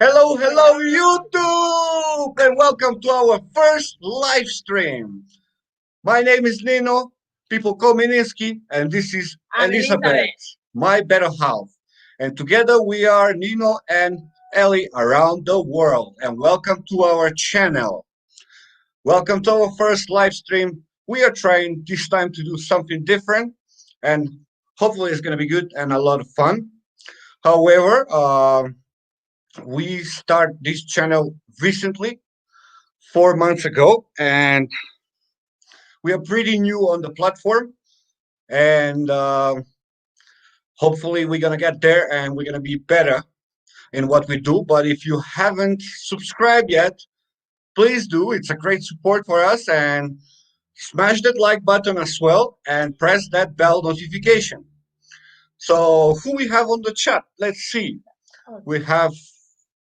Hello, hello, YouTube, and welcome to our first live stream. My name is Nino, people call me Niski, and this is I'm Elizabeth, Elizabeth. my better half. And together we are Nino and Ellie around the world. And welcome to our channel. Welcome to our first live stream. We are trying this time to do something different, and hopefully it's going to be good and a lot of fun. However, we start this channel recently 4 months ago, and we are pretty new on the platform, and hopefully we're gonna get there and we're gonna be better in what we do. But if you haven't subscribed yet, please do. It's a great support for us, and smash that like button as well and press that bell notification. So who we have on the chat? Let's see. We have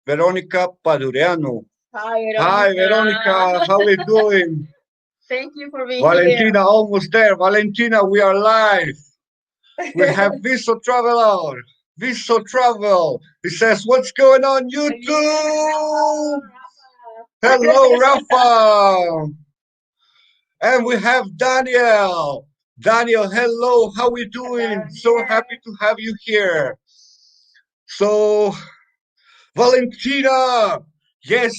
Veronica Padureanu. Hi, Veronica. How we doing? Thank you for being here. Valentina, almost there. Valentina, we are live. We have Viso Traveler. Viso Travel. He says, "What's going on, YouTube?" Hello, Rafa. And we have Daniel. Daniel, hello. How we doing? So happy to have you here. So, Valentina. Yes,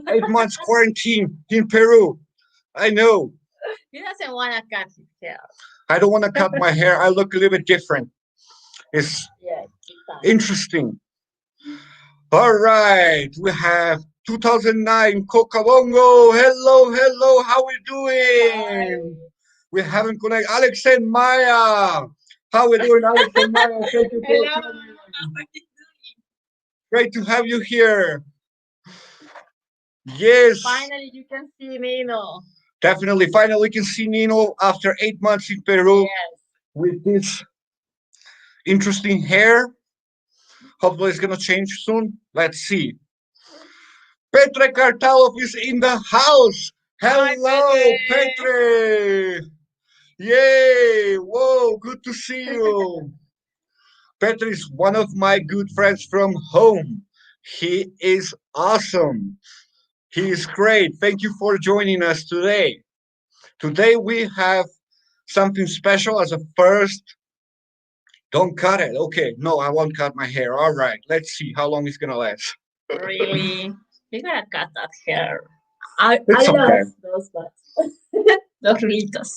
8 months quarantine in Peru. I know. He doesn't want to cut his hair. I don't want to cut my hair. I look a little bit different. It's Yes, interesting. All right, we have 2009 Cocabongo. Hello, hello. How we doing? We haven't connected. Alex and Maya. How we doing, Alex and Maya? Thank you for Hello. coming. Great to have you here. Yes. Finally, you can see Nino. Definitely. Finally, we can see Nino after 8 months in Peru Yes. with this interesting hair. Hopefully, it's going to change soon. Let's see. Petre Kartalov is in the house. Hi, Hello, Petre. Petre. Yay. Whoa, good to see you. Petre is one of my good friends from home. He is awesome. He is great. Thank you for joining us today. Today we have something special as a first. Don't cut it. Okay, no, I won't cut my hair. All right, let's see how long it's gonna last. Really? You gotta cut that hair. I It's okay. love those buds. Los rulitos.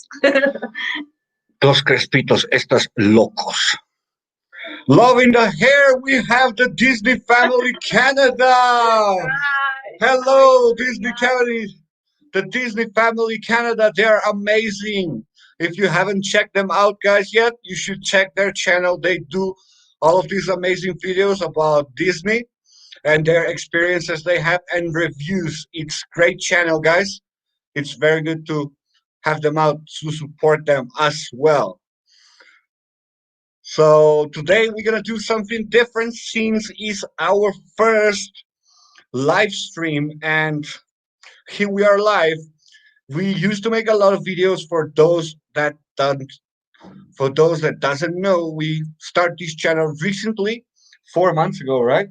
Dos crespitos, estas locos. Loving the hair, we have the Disney Family Canada. Hello, Disney Canada. The Disney Family Canada, they're amazing. If you haven't checked them out, guys, yet, you should check their channel. They do all of these amazing videos about Disney and their experiences they have and reviews. It's great channel, guys. It's very good to have them out to support them as well. So today we're gonna do something different since it's our first live stream and here we are live. We used to make a lot of videos for those that doesn't know, we start this channel recently, 4 months ago, right?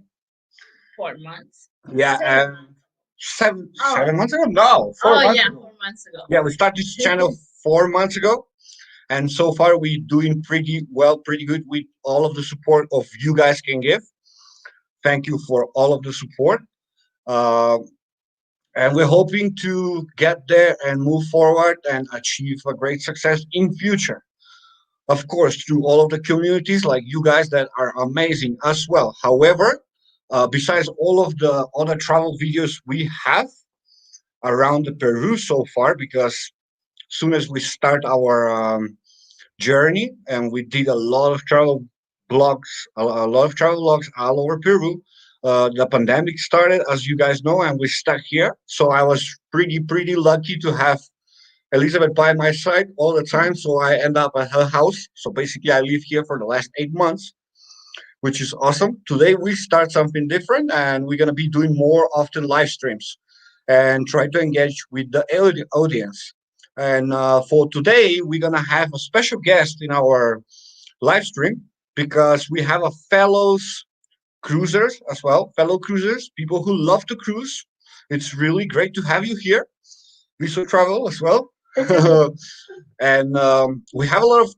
4 months. Yeah, Seven. seven Oh. 7 months ago? No, four Oh months yeah, ago. 4 months ago. Yeah, we started this channel 4 months ago, and so far we're doing pretty well, pretty good with all of the support of you guys can give. Thank you for all of the support. Uh, and we're hoping to get there and move forward and achieve a great success in future. Of course, through all of the communities like you guys that are amazing as well. However, besides all of the other travel videos we have around the Peru so far, because soon as we start our journey and we did a lot of travel blogs, a lot of travel blogs all over Peru. The pandemic started, as you guys know, and we stuck here. So I was pretty lucky to have Elizabeth by my side all the time. So I end up at her house. So basically, I live here for the last 8 months, which is awesome. Today we start something different, and we're gonna be doing more often live streams and try to engage with the audience. And for today, we're gonna have a special guest in our live stream because we have a fellows cruisers as well, fellow cruisers, people who love to cruise. It's really great to have you here. Visa Travel as well. And we have a lot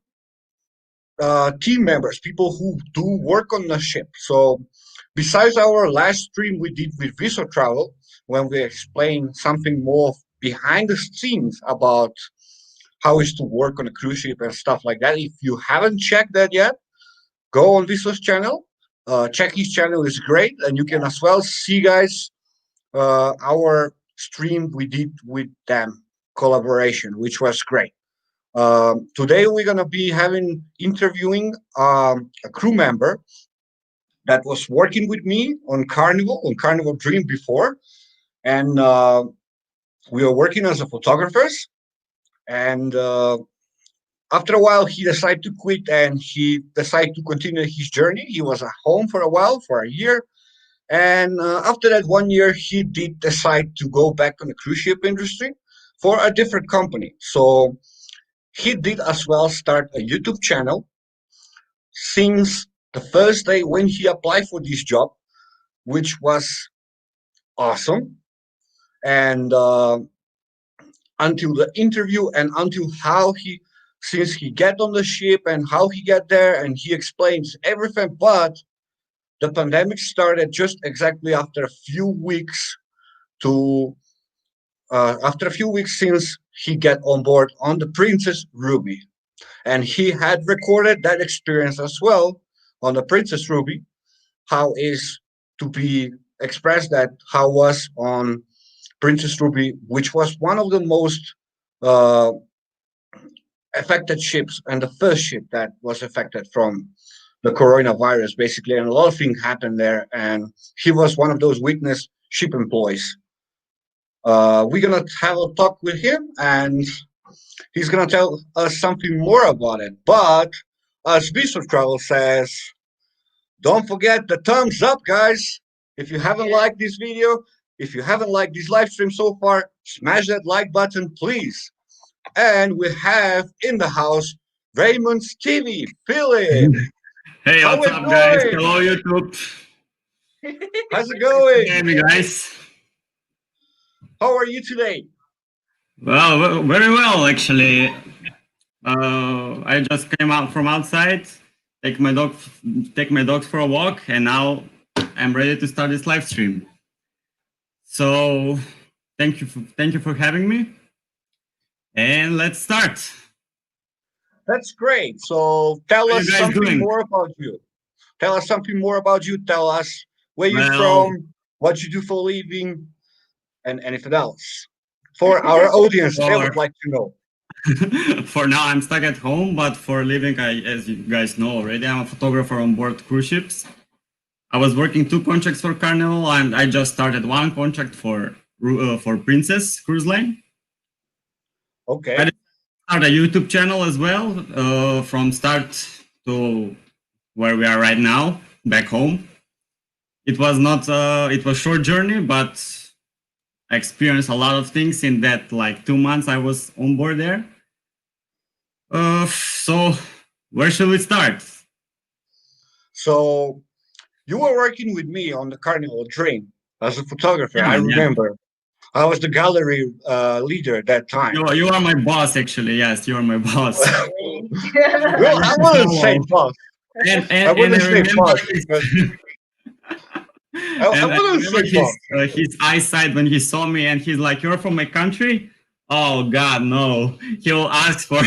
of team members, people who do work on the ship. So, besides our last stream we did with Visa Travel, when we explained something more behind the scenes about how is to work on a cruise ship and stuff like that. If you haven't checked that yet, go on Visa's channel. Check his channel is great, and you can as well see, guys, our stream we did with them collaboration, which was great. Today we're gonna be having interviewing a crew member that was working with me on Carnival Dream before, and we were working as a photographers. And after a while, he decided to quit and he decided to continue his journey. He was at home for a while, for a year, and after that 1 year, he did decide to go back on the cruise ship industry for a different company. So he did as well start a YouTube channel since the first day when he applied for this job, which was awesome. And until the interview and until how he, since he get on the ship and how he get there, and he explains everything. But the pandemic started just exactly after a few weeks to after a few weeks since he get on board on the Princess Ruby, and he had recorded that experience as well on the Princess Ruby, how is to be expressed that how was on Princess Ruby, which was one of the most uh, affected ships and the first ship that was affected from the coronavirus, basically, and a lot of things happened there. And he was one of those witness ship employees. We're gonna have a talk with him, and he's gonna tell us something more about it. But as Visa Travel says, don't forget the thumbs up, guys. If you haven't liked this video, if you haven't liked this live stream so far, smash that like button, please. And we have in the house Raymond's TV, Philip. Hey, How what's it up, guys? going? Hello, YouTube. How's it Hey, going? me, guys. How are you today? Well, very well, actually. I just came out from outside, take my dog, take my dogs for a walk, and now I'm ready to start this live stream. So, thank you for having me, and let's start. That's great. So tell How you us guys something doing? more about you. Tell us something more about you. Tell us where you're Well, from, what you do for a living, and anything else. For our audience, they for would like to know. for now, I'm stuck at home, but for a living, as you guys know already, I'm a photographer on board cruise ships. I was working two contracts for Carnival, and I just started one contract for Princess Cruise Line. I Okay. did start a YouTube channel as well, from start to where we are right now, back home. It was not, it was short journey, but I experienced a lot of things in that like 2 months I was on board there. So where should we start? So you were working with me on the Carnival Dream as a photographer. I Yeah, yeah. remember. I was the gallery leader at that time. You are my boss, actually. Yes, you are my boss. Well, I Very wouldn't say small. boss. I And wouldn't I say remember boss his because I and I wouldn't remember say boss. his eyesight when he saw me, and he's like, "You're from my country." Oh God, no! He'll ask for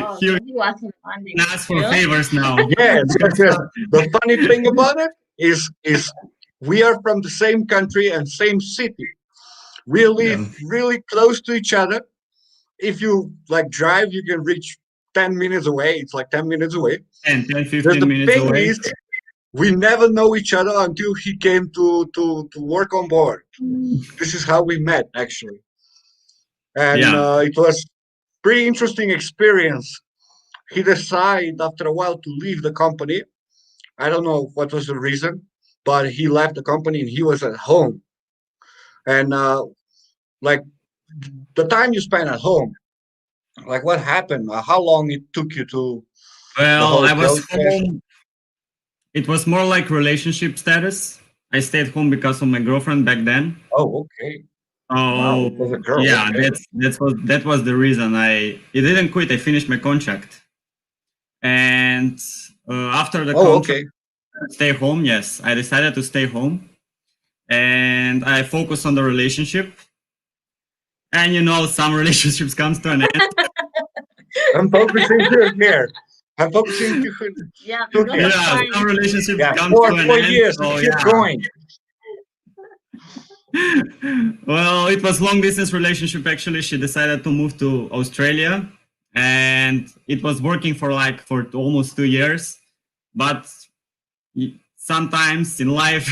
Oh, he'll so he was demanding ask for you. favors now Yes, because because the funny thing about it is we are from the same country and same city. We live yeah, really close to each other. If you like drive, you can reach 10 minutes away. It's like 10 minutes away. 10, Just 15 the minutes thing away. is, we never know each other until he came to work on board. This is how we met actually, and Yeah. it was pretty interesting experience. He decided after a while to leave the company. I don't know what was the reason, but he left the company and he was at home. And like the time you spent at home, like what happened? How long it took you to the Well, whole I was process? home. It was more like relationship status. I stayed home because of my girlfriend back then. Oh, okay. Wow, So it was a girl. yeah, Okay. that was the reason I didn't quit. I finished my contract, and after the Oh, contract, okay. stay home. Yes, I decided to stay home, and I focused on the relationship. And some relationships comes to an end. I'm focusing to here. I'm focusing Yeah, to because here. of Yeah, So, some time. relationships yeah, comes four to an four end. years. So Keep yeah. going. Well, it was long distance relationship actually. She decided to move to Australia, and it was working for almost 2 years. But sometimes in life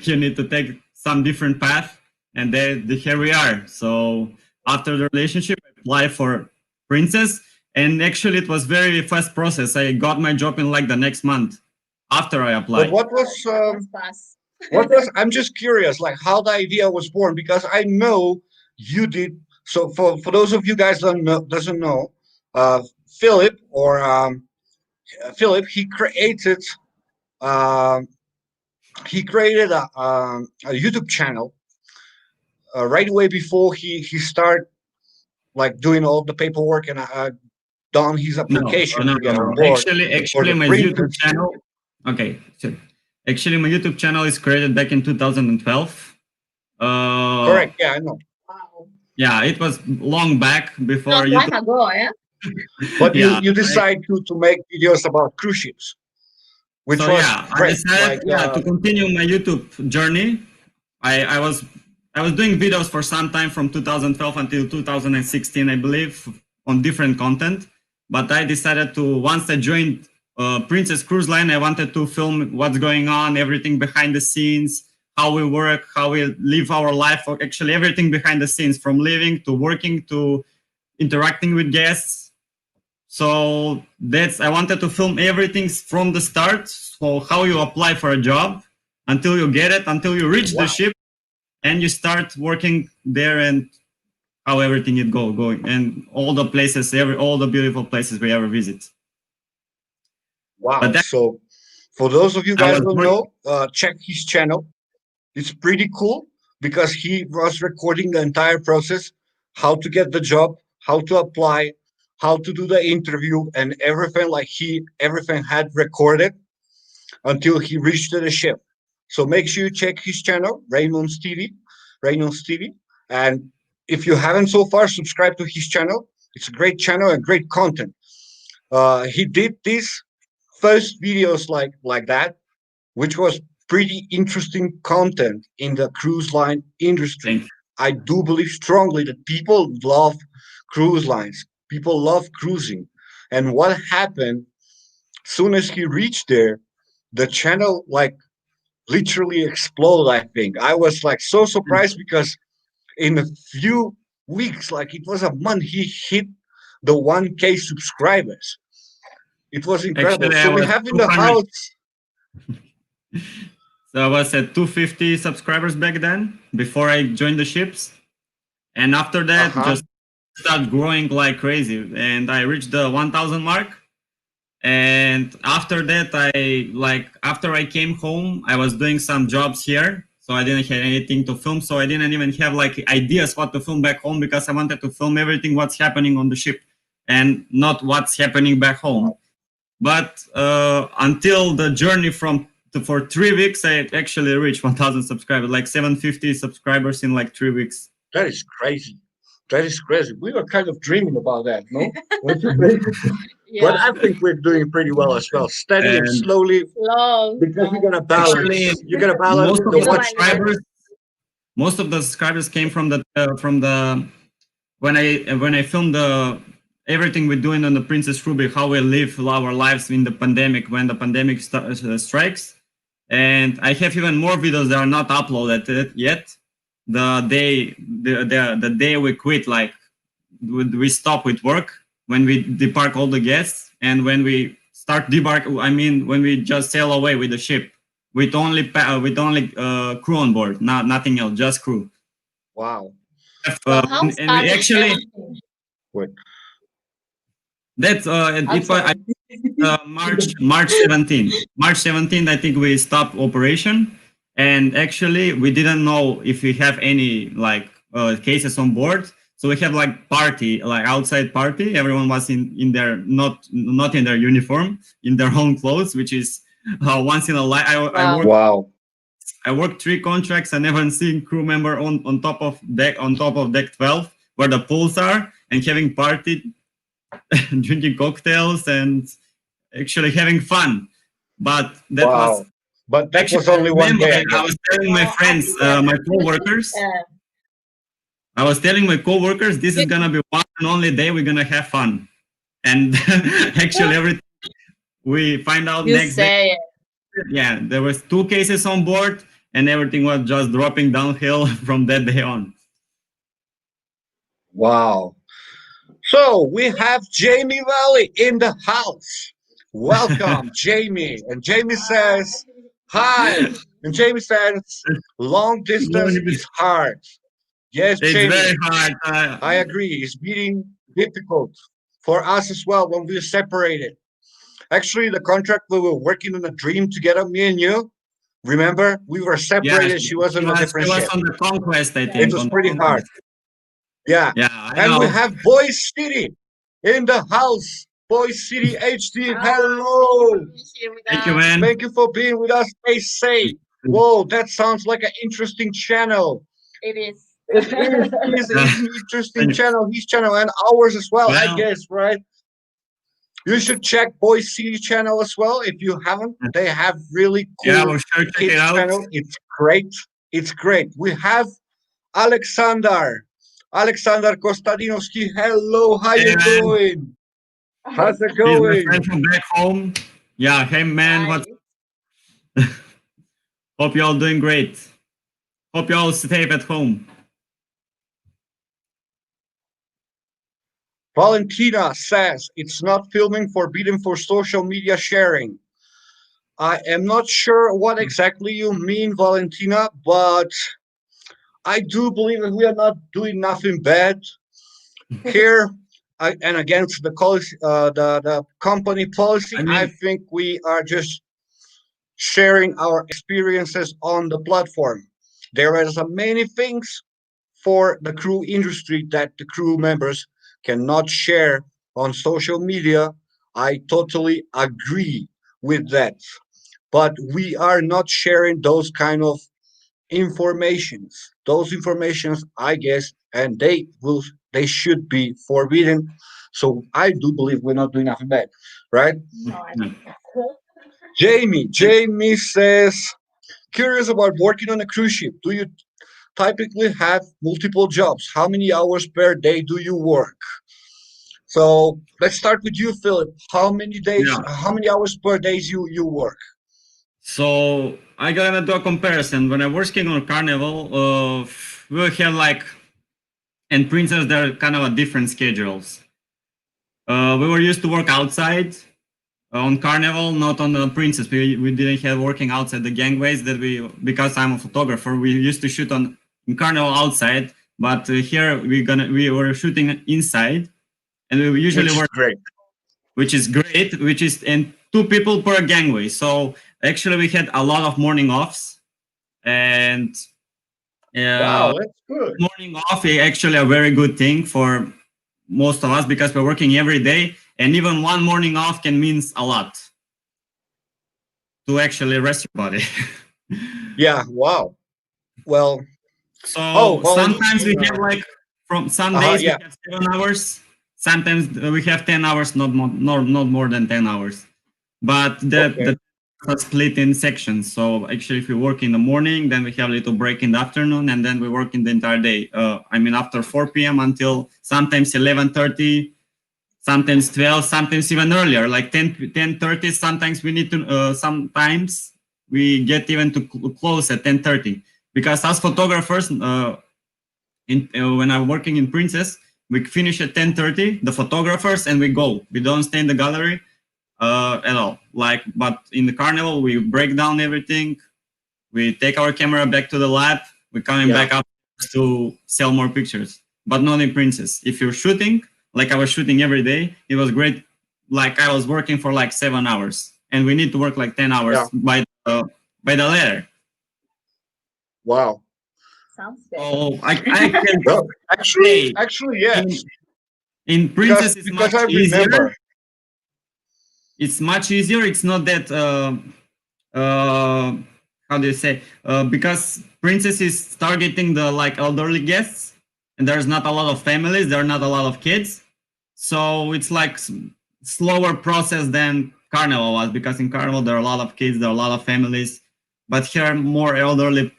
you need to take some different path, and here we are. So after the relationship, I applied for Princess, and actually it was very fast process. I got my job in like the next month after I But applied. what was That's fast. what was? I'm just curious, like how the idea was born, because I know you did. So for those of you guys doesn't know, uh, Philip or Philip, um, he created a YouTube channel right away before he started like doing all the paperwork and done his No, application no, to no, get on no. board for Actually, the my YouTube princess. channel. Okay, so actually, my YouTube channel is created back in 2012. Correct. Yeah, I know. Wow. Yeah, it was long back before Not YouTube. long ago, yeah? But Yeah, you decide to make videos about cruise ships, which so was yeah, I great. decided Like to continue my YouTube journey. I was doing videos for some time from 2012 until 2016, I believe, on different content. But I decided to once I joined Princess Cruise Line, I wanted to film what's going on, everything behind the scenes, how we work, how we live our life, or actually everything behind the scenes, from living to working to interacting with guests. So I wanted to film everything from the start. So how you apply for a job until you get it, until you reach the wow, ship and you start working there, and how everything is going, and all the places, all the beautiful places we ever visit. But wow. then So for those of you I guys was who don't working. know, check his channel. It's pretty cool because he was recording the entire process, how to get the job, how to apply, how to do the interview, and everything. Like he everything had recorded until he reached the ship. So make sure you check his channel, Raymond's TV. And if you haven't so far, subscribe to his channel. It's a great channel and great content. He did these first videos like that, which was pretty interesting content in the cruise line industry. Thank I do believe strongly that people love cruise lines. People love cruising. And what happened soon as he reached there, the channel like literally exploded. I think I was like so you. surprised because in a few weeks, like it was a month, he hit the 1K subscribers. It was incredible. Actually, So I we was have in the 200. house. So I was at 250 subscribers back then before I joined the ships, and after Uh that, huh. just started growing like crazy, and I reached the 1,000 mark. And after that, after I came home, I was doing some jobs here, so I didn't have anything to film, so I didn't even have like ideas what to film back home, because I wanted to film everything what's happening on the ship and not what's happening back home. Wow. But until the journey for 3 weeks, I actually reached 1,000 subscribers, like 750 subscribers in like 3 weeks. That is crazy. That is crazy. We were kind of dreaming about that, no? Don't you think? But Yeah. I think we're doing pretty well as well, steady and And slowly, Long. because you're gonna actually, balance. You're gonna balance most of the the Little by watch time. little. subscribers, most of the subscribers came from the when I filmed the everything we're doing on the Princess Ruby, how we live our lives in the pandemic, when the pandemic strikes. And I have even more videos that are not uploaded yet. The day we quit, like we stop with work, when we depart all the guests, and when we start debark. I mean, when we just sail away with the ship, with only crew on board, nothing else, just crew. Wow. So how And we started actually everything? Wait. that's I'm it was I sorry. March 17th. March 17th, I think we stopped operation, and actually we didn't know if we have any like cases on board. So we have like party, like outside party. Everyone was in their not in their uniform, in their own clothes, which is once in a life. Wow. Wow. I worked 3 contracts. I never seen crew member on top of deck 12 where the pools are and having party, drinking cocktails and actually having fun. But that was Wow. But that actually was only one remember day, I I guess. was telling my friends, my coworkers, I was telling my coworkers, this is gonna be one and only day we're gonna have fun. And actually, everything we find out You next day, say yeah, there was 2 cases on board, and everything was just dropping downhill from that day on. Wow. So we have Jamie Valley in the house. Welcome, Jamie. And Jamie says, hi. And Jamie says, long distance is hard. Yes, It's Jamie, very hard. I agree. It's being difficult for us as well when we're separated. Actually, the contract we were working on a dream together, me and you. Remember, we were Yeah, separated. She was on a she different was ship. on the conquest, I It think. was On the pretty hard. conquest. Yeah. Yeah, I And we know. have Boys City in the house. Boys City HD. Hello. Thank you, man. Thank you for being with us. Stay safe. Whoa, that sounds like an interesting channel. it is. It is an interesting channel, his channel, and ours as well, I Well, guess, right? You should check Boys City channel as well. If you haven't, they have really yeah, cool we'll sure check it kids out. channel. It's great. It's great. We have Alexander. Alexander Kostadinovsky. Hello, how Hey, you man. doing? How's it He's my going? friend from back home. Yeah, hey, man. What? Hope you all doing great. Hope you all safe at home. Valentina says it's not filming forbidden for social media sharing. I am not sure what exactly you mean, Valentina, but I do believe that we are not doing nothing bad here. And against the policy, the company policy, I I mean, think we are just sharing our experiences on the platform. There are so many things for the crew industry that the crew members cannot share on social media. I totally agree with that. But we are not sharing those kind of informations. Those informations, I guess, and they should be forbidden. So I do believe we're not doing nothing bad, right? No, I yeah. think Jamie says, curious about working on a cruise ship. Do you typically have multiple jobs? How many hours per day do you work? So let's start with you, Philip. Yeah. How many hours per day you work? So I gotta do a comparison. When I was working on Carnival, we have like, and Princess, they're kind of a different schedules. We were used to work outside on Carnival, not on the Princess. We didn't have working outside the gangways that we, because I'm a photographer, we used to shoot on in Carnival outside, but here we were shooting inside, and we usually Which is work, great. which is great, which is and 2 people per gangway. So actually, we had a lot of morning offs, and Wow, that's good. morning off is actually a very good thing for most of us because we're working every day, and even one morning off can means a lot to actually rest your body. Yeah, wow. Well, oh, So sometimes we have Valentina. like from some days we Yeah, have 7 hours. Sometimes we have 10 hours, not more than 10 hours. But okay. the are split in sections. So actually, if we work in the morning, then we have a little break in the afternoon, and then we work in the entire day. I mean, after 4 p.m. until sometimes 11:30, sometimes 12, sometimes even earlier, like 10:30. Sometimes we need to. Sometimes we get even to close at 10:30 because as photographers, when I'm working in Princess, we finish at 10:30, the photographers, and we go. We don't stay in the gallery at all. Like, but in the Carnival, we break down everything. We take our camera back to the lab. We're coming Yeah. back up to sell more pictures, but not in Princess. If you're shooting, like I was shooting every day, it was great like I was working for like 7 hours, and we need to work like 10 hours Yeah. by the letter. Wow. Sounds good. So I can Well, actually, say actually, in yes. in Because Princess is because much I easier. remember. It's much easier. It's not that uh, how do you say? Because Princess is targeting the like elderly guests, and there's not a lot of families. There are not a lot of kids, so it's like slower process than Carnival was. Because in Carnival there are a lot of kids, there are a lot of families, but here more elderly.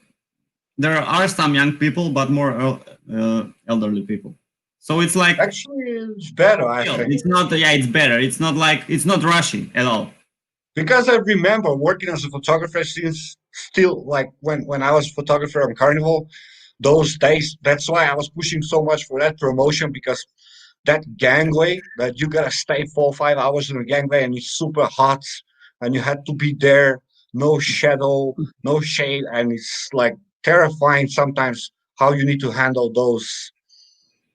There are some young people, but more elderly people. So it's like Actually, it's better, I chill. think. It's not. Yeah, it's better. It's not like it's not rushing at all. Because I remember working as a photographer since still like when I was a photographer on Carnival, those days. That's why I was pushing so much for that promotion because that gangway that you gotta stay 4 or 5 hours in the gangway and it's super hot and you had to be there, no shadow, no shade, and it's like terrifying sometimes how you need to handle those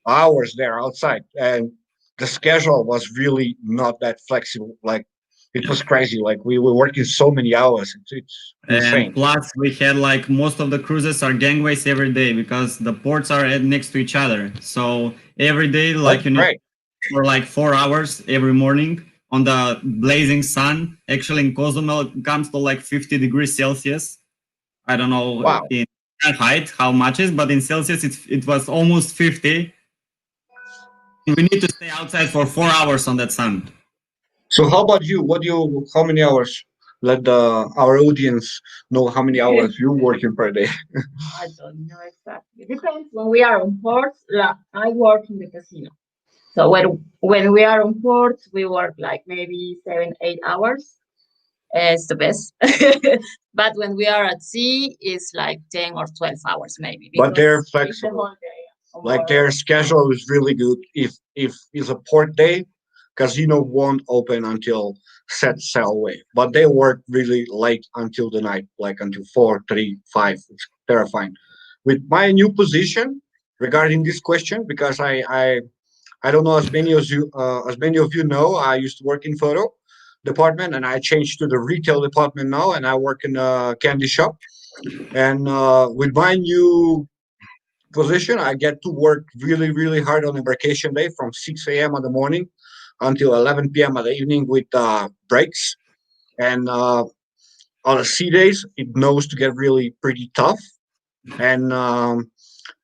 hours there outside. And the schedule was really not that flexible. Like it was crazy. Like we were working so many hours. It's And insane. plus, we had like most of the cruises are gangways every day because the ports are next to each other. So every day, That's like you need great. for like 4 hours every morning on the blazing sun. Actually, in Cozumel, it comes to like 50 degrees Celsius. I don't know Wow. in Fahrenheit how much is, but in Celsius, it was almost 50. We need to stay outside for 4 hours on that sun. So how about you? What do you? How many hours? Let our audience know how many hours you working per day. I don't know exactly. Depends. When we are on port, I work in the casino. So when we are on port, we work like maybe 7, 8 hours. It's the best. But when we are at sea, it's like 10 or 12 hours maybe But because they're it's the flexible. whole day on Like board. their schedule is really good. If it's a port day, casino won't open until set sail away. But they work really late until the night, like until 4, 3, 5. It's terrifying. With my new position regarding this question, because I don't know as many of you know, I used to work in photo department and I changed to the retail department now and I work in a candy shop. And with my new position, I get to work really, really hard on embarkation day from 6 a.m. in the morning until 11 p.m. at the evening with breaks. And on the sea days, it knows to get really pretty tough. And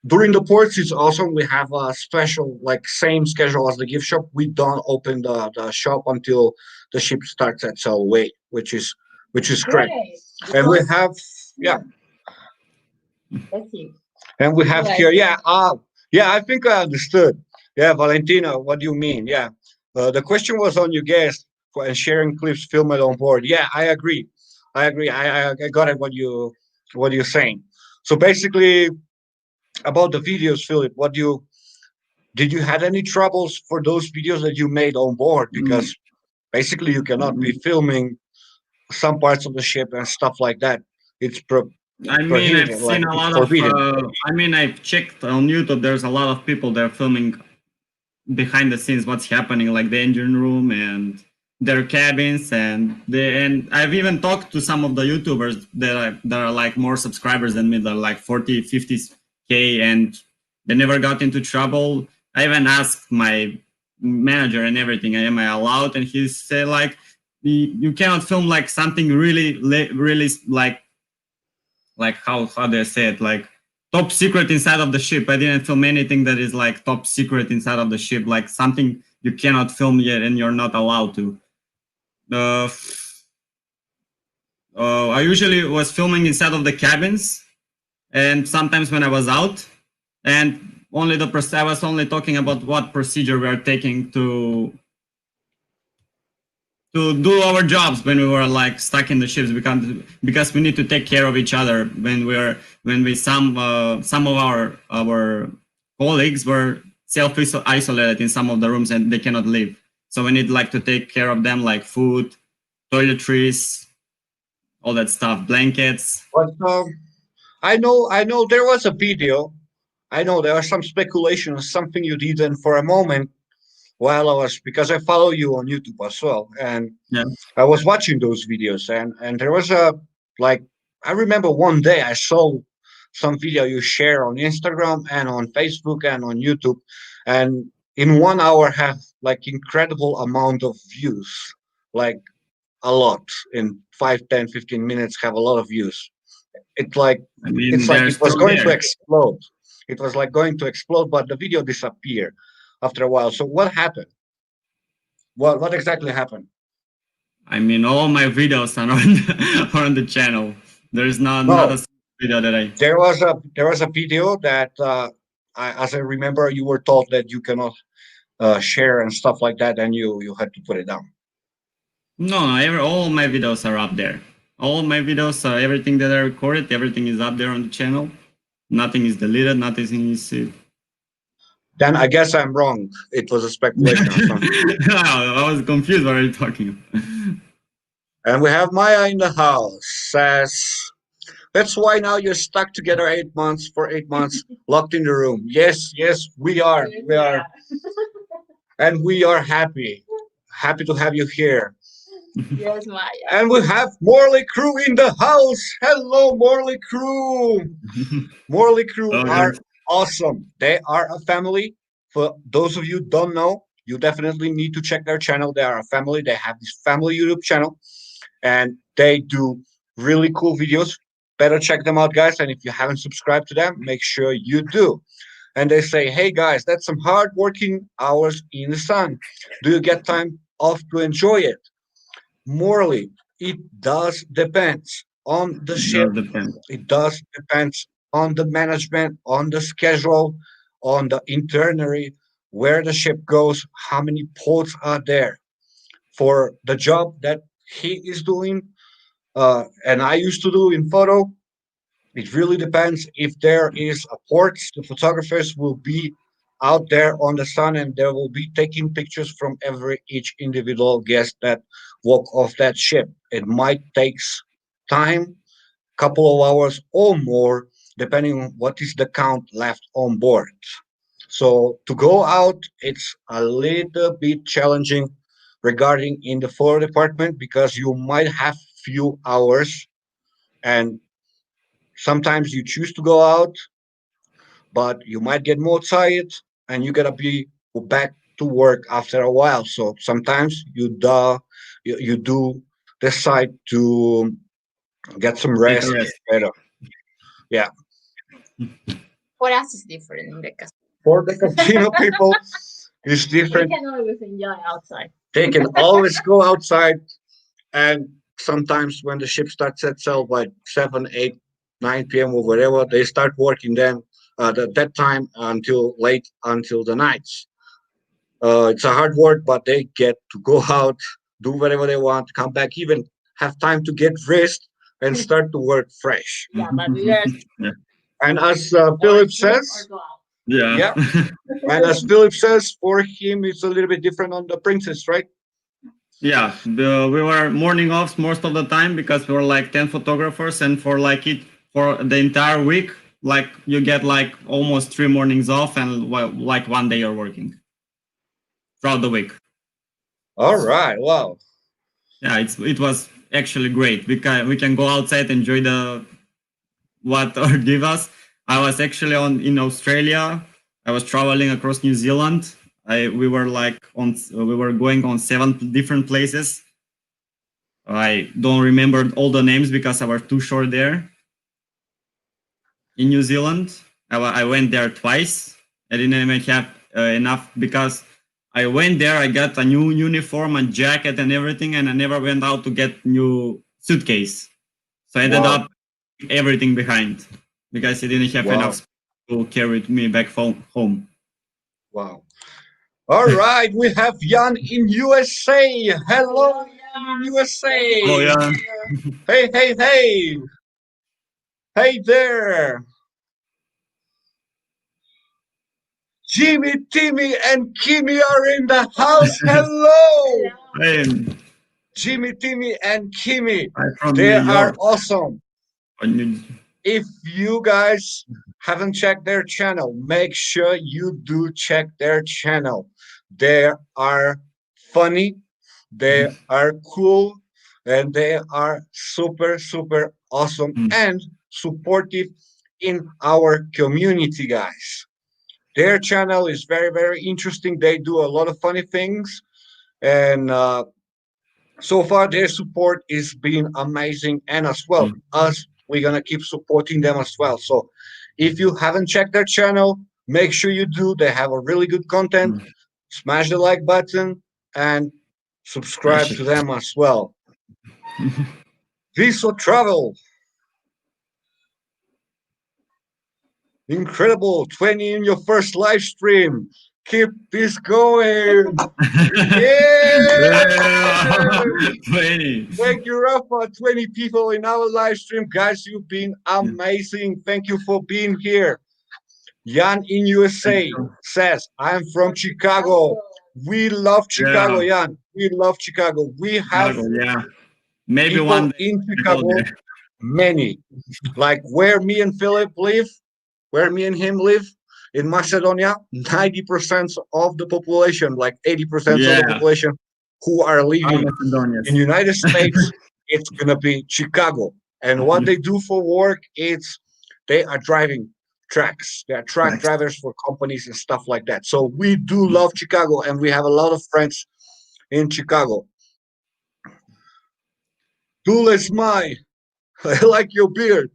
during the ports, it's awesome. We have a special, like, same schedule as the gift shop. We don't open the shop until the ship starts at sail away, which is great. Great. And we Because have, yeah, let's see. and we You have guys here, yeah, I think I understood. Yeah, Valentina, what do you mean? Yeah, the question was on your guest for and sharing clips filmed on board. Yeah, I agree. I agree. I got it. What you're saying. So basically, about the videos, Philip, what you did you had any troubles for those videos that you made on board? Mm. Because basically, you cannot be filming some parts of the ship and stuff like that. It's I mean, I've prohibited, seen like a it's lot of. forbidden. I mean, I've checked on YouTube. There's a lot of people that are filming behind the scenes what's happening, like the engine room and their cabins, and I've even talked to some of the YouTubers that are like more subscribers than me. They're like 40, 50k, and they never got into trouble. I even asked my manager and everything, am I allowed? And he said like, you cannot film like something really, really like how do I say it, like top secret inside of the ship. I didn't film anything that is like top secret inside of the ship, like something you cannot film yet and you're not allowed to. Uh, I usually was filming inside of the cabins, and sometimes when I was out, and I was only talking about what procedure we are taking to do our jobs when we were like stuck in the ships, because we need to take care of each other when we some of our colleagues were self isolated in some of the rooms and they cannot leave, so we need like to take care of them, like food, toiletries, all that stuff, blankets. But I know there was a video. I know there was some speculation on something you did, and for a moment while I was, because I follow you on YouTube as well, and Yeah. I was watching those videos, and there was a, like, I remember one day I saw some video you share on Instagram and on Facebook and on YouTube, and in 1 hour have like incredible amount of views, like a lot in 5, 10, 15 minutes have a lot of views. It like I it's mean, like they're it was still going to there. explode. It was like going to explode, but the video disappeared after a while. So what happened? What exactly happened? I mean, all my videos are on are on the channel. There's not a No, single video that I. there was a video that as I remember, you were told that you cannot share and stuff like that, and you had to put it down. No, no, all my videos are up there. All my videos, everything that I recorded, everything is up there on the channel. Nothing is deleted. Nothing is. Then I guess I'm wrong. It was a speculation or something. I was confused. What are you talking about? And we have Maya in the house. Says that's why now you're stuck together 8 months for 8 months, locked in the room. Yes, yes, we are. Yes, We we are, are. and we are happy. Happy to have you here. Yes, Maya. And we have Morley Crew in the house. Hello, Morley Crew. Morley Crew Oh, are guys. awesome. They are a family. For those of you who don't know, you definitely need to check their channel. They are a family. They have this family YouTube channel, and they do really cool videos. Better check them out, guys. And if you haven't subscribed to them, make sure you do. And they say, hey guys, that's some hard working hours in the sun. Do you get time off to enjoy it? Morally, it does depends on the It ship. does depend. It does depends on the management, on the schedule, on the itinerary, where the ship goes, how many ports are there for the job that he is doing. And I used to do in photo. It really depends if there is a port. The photographers will be out there on the sun, and they will be taking pictures from every each individual guest that walk off that ship. It might takes time, couple of hours or more, depending on what is the count left on board. So to go out, it's a little bit challenging regarding in the photo department because you might have few hours, and sometimes you choose to go out, but you might get more tired and you gotta be back to work after a while. So sometimes you do decide to get some Take a rest. rest. Better, yeah. For us, it's different in the casino. For the casino people, it's We different. can always enjoy outside. They can always go outside, and sometimes when the ship starts at sail by 7, 8, 9 p.m. or whatever, they start working then that time until late until the nights. It's a hard work, but they get to go out, do whatever they want, come back, even have time to get rest and start to work fresh. Yeah, but we are Yeah. And as or Philip sleep or says, go out. Yeah. yeah, and as Philip says, for him, it's a little bit different on the Princess, right? Yeah, we were morning offs most of the time because we were like 10 photographers, and for like it for the entire week, like you get like almost 3 mornings off and well, like 1 day you're working throughout the week. All right, wow. Yeah, it was actually great. We can go outside, enjoy the what Earth give us. I was actually on in Australia. I was traveling across New Zealand. We were going on 7 different places. I don't remember all the names because I was too short there. In New Zealand, I went there twice. I didn't even have enough because I went there. I got a new uniform and jacket and everything, and I never went out to get new suitcase. So I ended Wow. up everything behind because I didn't have enough Wow. space to carry it me back home. Wow. All right, we have Jan in USA. Hello, Hello, Jan in yeah. Thank you Oh for USA. yeah, being here. Hey, hey, hey. Hey there. Jimmy, Timmy, and Kimi are in the house. Hello. Hello. I'm, Jimmy, Timmy, and Kimi. I'm from They New are York. awesome. On New, If you guys haven't checked their channel, make sure you do check their channel. They are funny, they are cool, and they are super, super awesome Mm, and supportive in our community, guys. Their channel is very, very interesting. They do a lot of funny things, and so far their support is being amazing. And as well, mm, us, we're gonna keep supporting them as well. So if you haven't checked their channel, make sure you do. They have a really good content. mm. Smash the like button and subscribe Smash to it. them as well. Visa Travel, incredible, 20 in your first live stream. Keep this going. Yeah. Yeah. 20. Thank you, Rafa. 20 people in our live stream. Guys, you've been Yeah, amazing. Thank you for being here. Jan in thank USA you. says, I'm from Chicago. We love Chicago, Yeah, Jan. We love Chicago. We have Chicago, yeah. Maybe one people day in I go Chicago, there. many. Like where me and Philip live, where me and him live in Macedonia, 90% of the population, like 80% of the Yeah, population who are all living in Macedonians. United States, it's gonna be Chicago. And what they do for work, it's they are driving trucks. They are truck Next. drivers for companies and stuff like that. So we do love Chicago, and we have a lot of friends in Chicago. Dule Smile, I like your beard.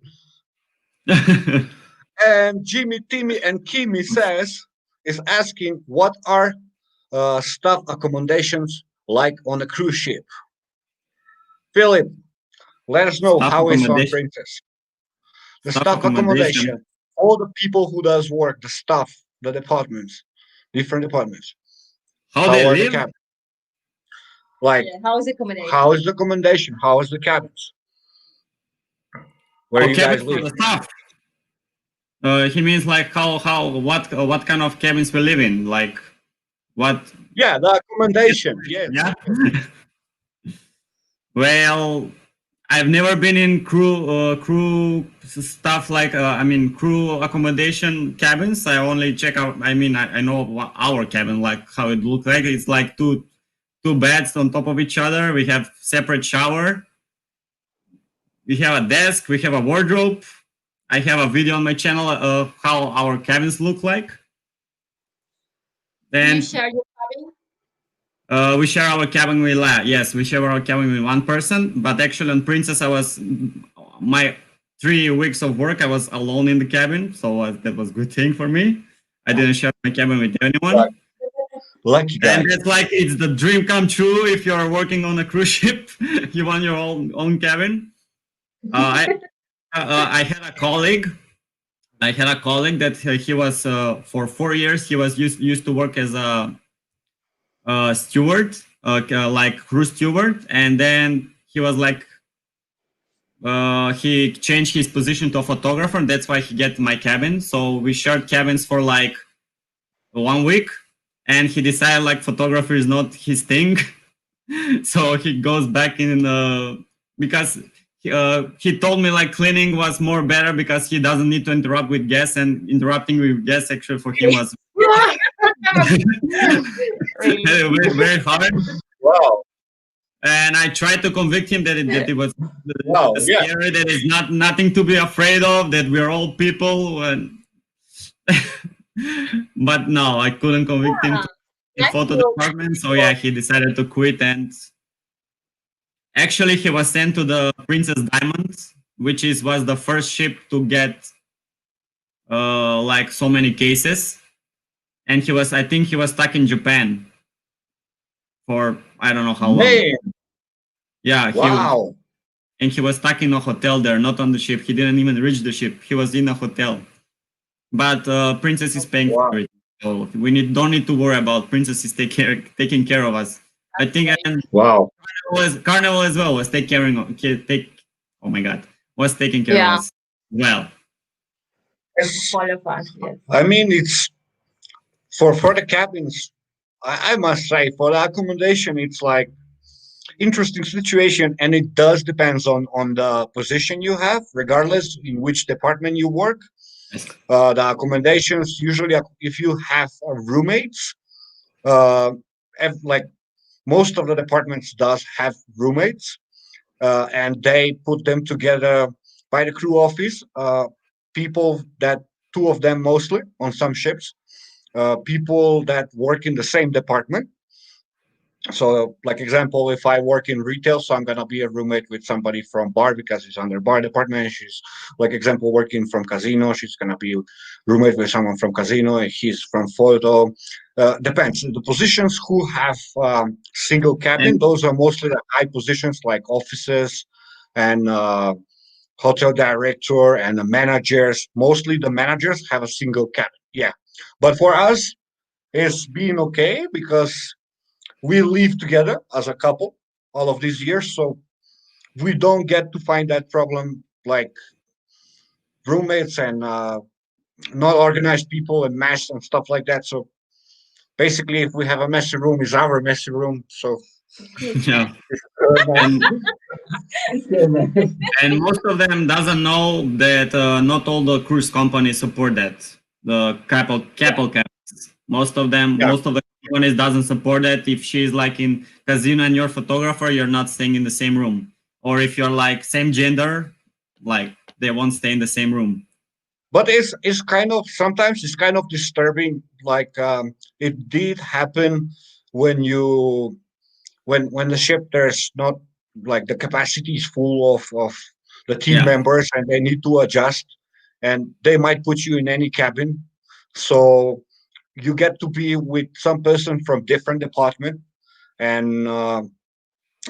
And Jimmy, Timmy, and Kimi says is asking what are staff accommodations like on a cruise ship. Philip, let us know Staff how is on accommodation. Princess. The Staff staff accommodation. accommodation, all the people who does work, the staff, the departments, different departments. How they How are the live? cabins? Like, Yeah, how is accommodation? how is the accommodation? How is the cabins? Where Oh, you cabin guys for live? the staff. He means like what kind of cabins we live in, like what? Yeah, the accommodation. Yes, Yeah. yes. Well, I've never been in stuff like I mean crew accommodation cabins. I only check out. I mean, I know our cabin like how it looks like. It's like two beds on top of each other. We have separate shower. We have a desk. We have a wardrobe. I have a video on my channel of how our cabins look like. Do you And share your cabin? we share our cabin with yes, we share our cabin with one person. But actually, on Princess, I was my 3 weeks of work. I was alone in the cabin, so that was a good thing for me. I didn't share my cabin with Right. anyone, Lucky and guy. that's like it's the dream come true if you're working on a cruise ship. You want your own cabin. I had a colleague. I had a colleague that he was for 4 years. He was used to work as a steward, like crew steward, and then he was like he changed his position to a photographer. And that's why he get my cabin. So we shared cabins for like 1 week, and he decided like photography is not his thing. So he goes back in because he told me like cleaning was more better because he doesn't need to interrupt with guests, and interrupting with guests actually for him was Really? very, very hard. Wow. And I tried to convict him that it was Wow. Yeah. scary, that it's nothing to be afraid of, that we're all people. And but no, I couldn't convict him Yeah, to the that's photo good. department. So yeah, he decided to quit. And actually, he was sent to the Princess Diamonds, which was the first ship to get like so many cases. And I think he was stuck in Japan for I don't know how long. Man. Yeah, Wow. he was stuck in a hotel there, not on the ship. He didn't even reach the ship. He was in a hotel. But Princess is paying Wow. for it, so we don't need to worry about Princess is taking care of us. I think and Wow. Carnival as well was oh my god, was taking care of Yeah, us well. Yes. all of us. Yes. I mean, it's for the cabins. I must say, for the accommodation, it's like interesting situation, and it does depends on the position you have, regardless in which department you work. Yes. The accommodations usually, if you have roommates, Uh, like most of the departments does have roommates, and they put them together by the crew office. People that two of them mostly on some ships. People that work in the same department. So, like example, if I work in retail, so I'm gonna be a roommate with somebody from bar because he's on their bar department. She's like example working from casino. She's gonna be roommate with someone from casino. And he's from photo. Depends. The positions who have single cabin, And those are mostly the high positions like offices and hotel director and the managers. Mostly the managers have a single cabin. Yeah, but for us, it's been okay because we live together as a couple all of these years, so we don't get to find that problem like roommates and not organized people and mess and stuff like that. So basically, if we have a messy room, it's our messy room. So yeah, it's very nice. and and most of them doesn't know that not all the cruise companies support that. The couple cabins. Yeah, Most of the companies doesn't support that. If she's like in casino and you're photographer, you're not staying in the same room. Or if you're like same gender, like they won't stay in the same room. but it's kind of sometimes it's kind of disturbing. Like it did happen when you when the ship there's not like the capacity is full of the team Yeah. members and they need to adjust and they might put you in any cabin, so you get to be with some person from different department, and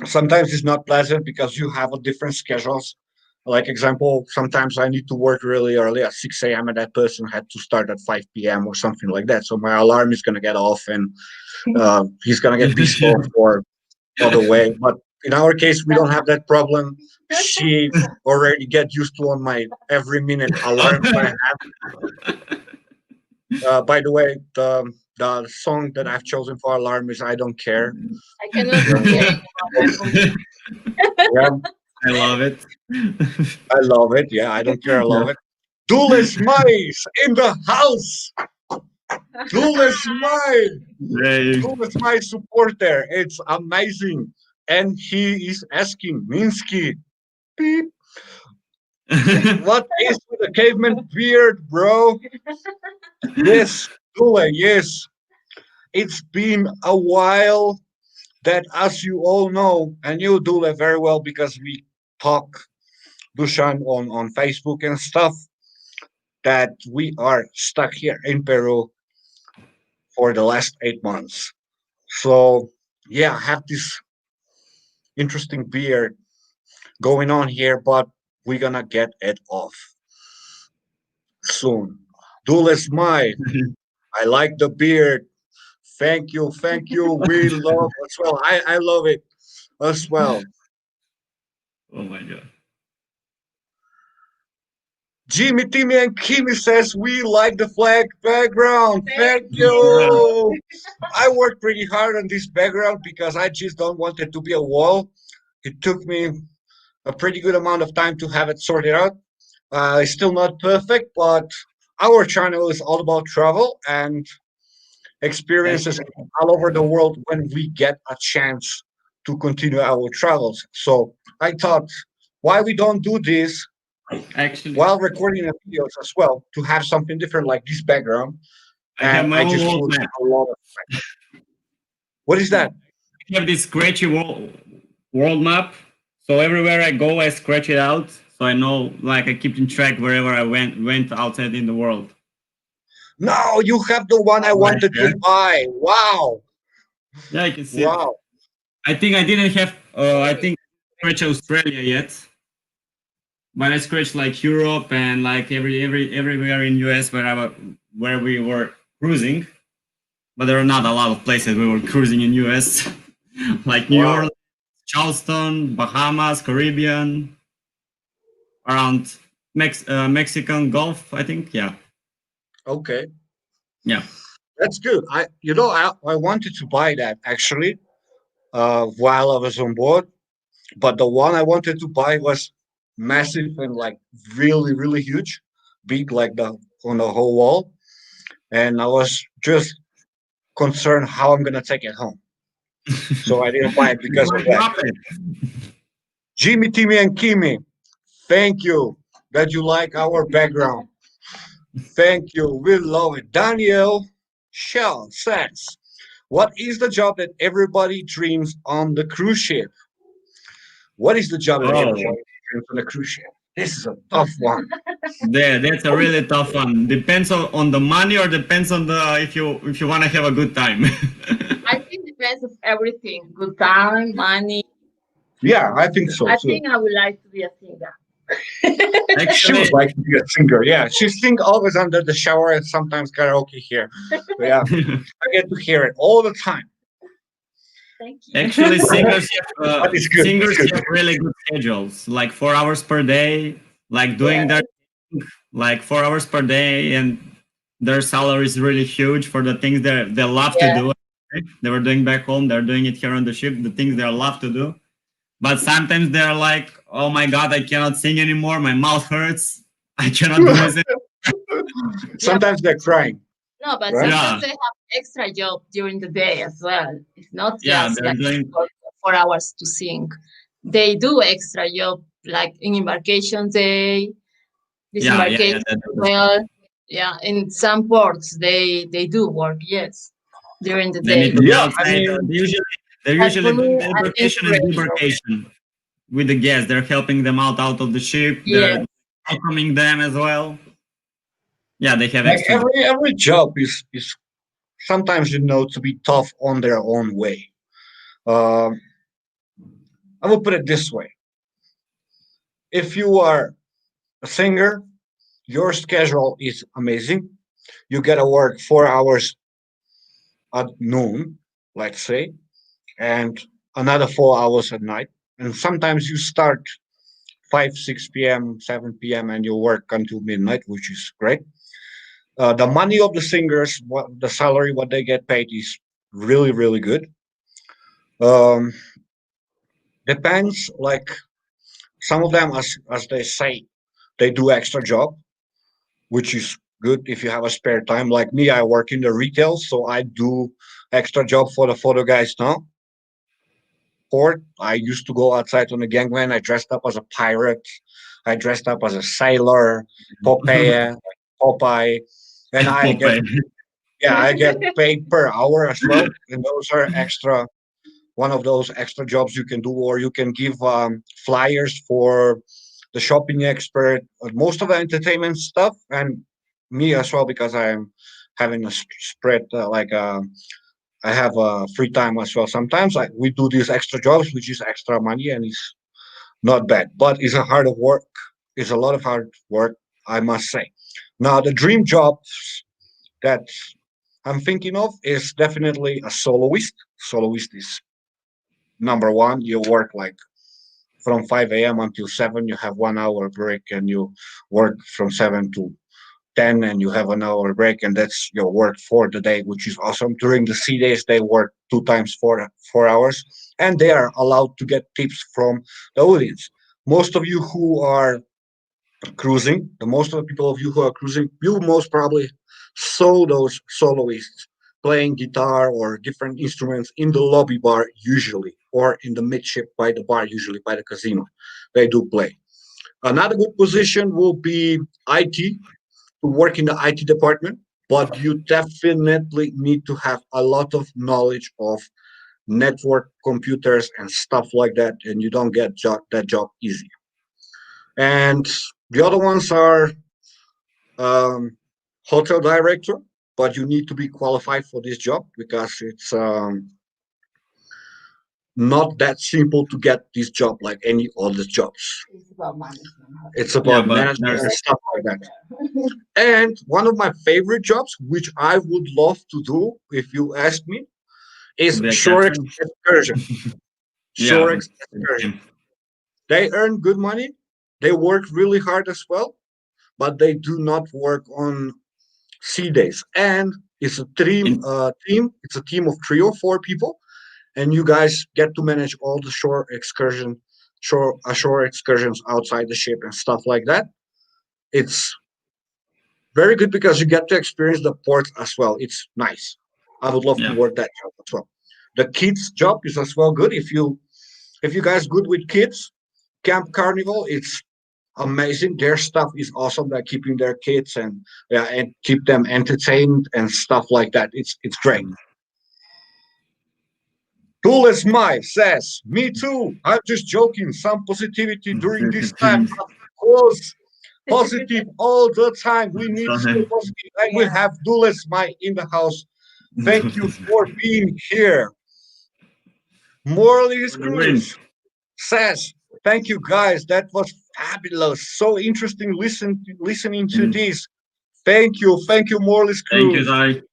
sometimes it's not pleasant because you have a different schedules. Like example, sometimes I need to work really early at 6 a.m. and that person had to start at 5 p.m. or something like that, so my alarm is going to get off and he's going to get pissed off for other way. But in our case, we don't have that problem. She already get used to on my every minute alarms I have. By the way, the song that I've chosen for alarm is "I Don't Care." I cannot Yeah, hear anymore. yeah, I love it. I love it. Yeah, I don't care. I Yeah. love it. Duelist Mice in the house. Duelist Mice. Yay. Duelist Mice supporter. It's amazing. And he is asking Minsky, beep, what is with the caveman beard, bro? Yes, Dule, yes. It's been a while that, as you all know, and you, Dule, very well because we talk, Dushan, on Facebook and stuff, that we are stuck here in Peru for the last 8 months. So, yeah, I have this interesting beard going on here, but we're gonna get it off soon. Dule smile. I like the beard. Thank you, thank you. We love as well. I love it as well. Oh my god. Jimmy, Timmy, and Kimi says we like the flag background. Thank Thank Yeah. you. you. I worked pretty hard on this background because I just don't want it to be a wall. It took me a pretty good amount of time to have it sorted out. It's still not perfect, but our channel is all about travel and experiences Actually, all over the world when we get a chance to continue our travels. So I thought, why we don't do this actually, while recording the videos as well to have something different like this background. I have And my I own just world put map. a lot of. What is that? I have this scratchy world map. So everywhere I go, I scratch it out. So I know, like, I keep in track wherever I went outside in the world. No, you have the one I Right wanted to there. buy. Wow, Yeah, I can see it. wow. I think I didn't have. I think scratch Australia yet, but I scratched like Europe and like everywhere in US where we were cruising. But there are not a lot of places we were cruising in US, like New Wow. Orleans, Charleston, Bahamas, Caribbean, around Mexican Gulf, I think. Yeah, Okay, yeah. that's good. I wanted to buy that actually while I was on board, but the one I wanted to buy was massive and like really really huge, big like the on the whole wall, and I was just concerned how I'm gonna take it home. So I didn't buy it because of Why that. drop it? Jimmy, Timmy, and Kimi, thank you that you like our background. Thank you. We love it. Daniel Shell says, what is the job that everybody dreams on the cruise ship? What is the job that Oh, everybody dreams on the cruise ship? This is a tough one. there, that's a really tough one. Depends on the money or depends on the if you want to have a good time. I think depends of everything. Good time, money. Yeah, I think so I too. think I would like to be a singer. She Actually, would like to be a singer. Yeah, she sings always under the shower and sometimes karaoke here. Yeah, I get to hear it all the time. Thank you. actually, But it's good. It's singers good. have really good schedules, like 4 hours per day, like Yeah. doing their like 4 hours per day, and their salary is really huge for the things they love to Yeah. do. They were doing back home, they're doing it here on the ship, the things they love to do. But sometimes they're like, "Oh my god, I cannot sing anymore. My mouth hurts. I cannot do this." Yeah. Sometimes they're crying, No, but right? Yeah, sometimes they have extra job during the day as well. It's not yeah, just they're like doing. for 4 hours to sing. They do extra job like in embarkation day, Yeah. disembarkation That, as well. Yeah, in some ports they do work, yes, during the they need day. to be Yeah, I outside. mean, They're But usually for doing me, the an embarkation and inspirational. debarkation with the guests. They're helping them out of the ship. Yeah, They're welcoming them as well. Yeah, they have like extra. every job is sometimes to be tough on their own way. Um, I will put it this way: if you are a singer, your schedule is amazing. You get to work 4 hours at noon, let's say, and another 4 hours at night. And sometimes you start 5, 6 p.m., 7 p.m., and you work until midnight, which is great. The money of the singers, what the salary, what they get paid is really, really good. Um, Depends. Like some of them, as they say, they do extra job, which is good if you have a spare time. Like me, I work in the retail, so I do extra job for the photo guys now. Port. I used to go outside on the gangway. I dressed up as a pirate. I dressed up as a sailor, Popeye, Popeye, and I get Popeye. yeah, I get paid per hour as well. And those are extra one of those extra jobs you can do, or you can give flyers for the shopping expert, most of the entertainment stuff, and me as well because I'm having a spread I have free time as well. Sometimes we do these extra jobs, which is extra money, and it's not bad, but it's a hard work. It's a lot of hard work, I must say. Now, the dream jobs that I'm thinking of is definitely a soloist. Soloist is number one. You work like from 5 a.m. until 7, you have 1 hour break, and you work from 7 to 10, and you have an hour break, and that's your work for the day, which is awesome. During the sea days, they work two times 4 hours, and they are allowed to get tips from the audience. Most of you who are cruising, the most of the people of you who are cruising, you most probably saw those soloists playing guitar or different instruments in the lobby bar usually, or in the midship by the bar usually by the casino. They do play. Another good position will be IT, to work in the IT department, but you definitely need to have a lot of knowledge of network computers and stuff like that, and you don't get that job easy. And the other ones are um, hotel director, but you need to be qualified for this job because it's not that simple to get this job like any other jobs. it's about management. It's Yeah, about but management there's and stuff like that. And one of my favorite jobs, which I would love to do if you ask me, to is be a shore captain. excursion. Shore Yeah, excursion. They earn good money. They work really hard as well, but they do not work on sea days. And it's a in, team. It's a team of 3 or 4 people, and you guys get to manage all the shore excursions outside the ship and stuff like that. It's very good because you get to experience the port as well. It's nice. I would love to Yeah. work that job as well. The kids job is as well good. If you guys good with kids, Camp Carnival, it's amazing. Their stuff is awesome. They're keeping their kids and yeah, and keep them entertained and stuff like that. It's great. Tules Mai says, "Me too. I'm just joking. Some positivity during this time. Of course, positive all the time. We need to stay Sorry. positive. And we Yeah. have Tules Mai in the house. Thank you for being here. Morley's For the win. Cruz says, "Thank you guys. That was fabulous. So interesting listening to Mm. this. Thank you, Morley's Thank you, Cruz. Sai. Thank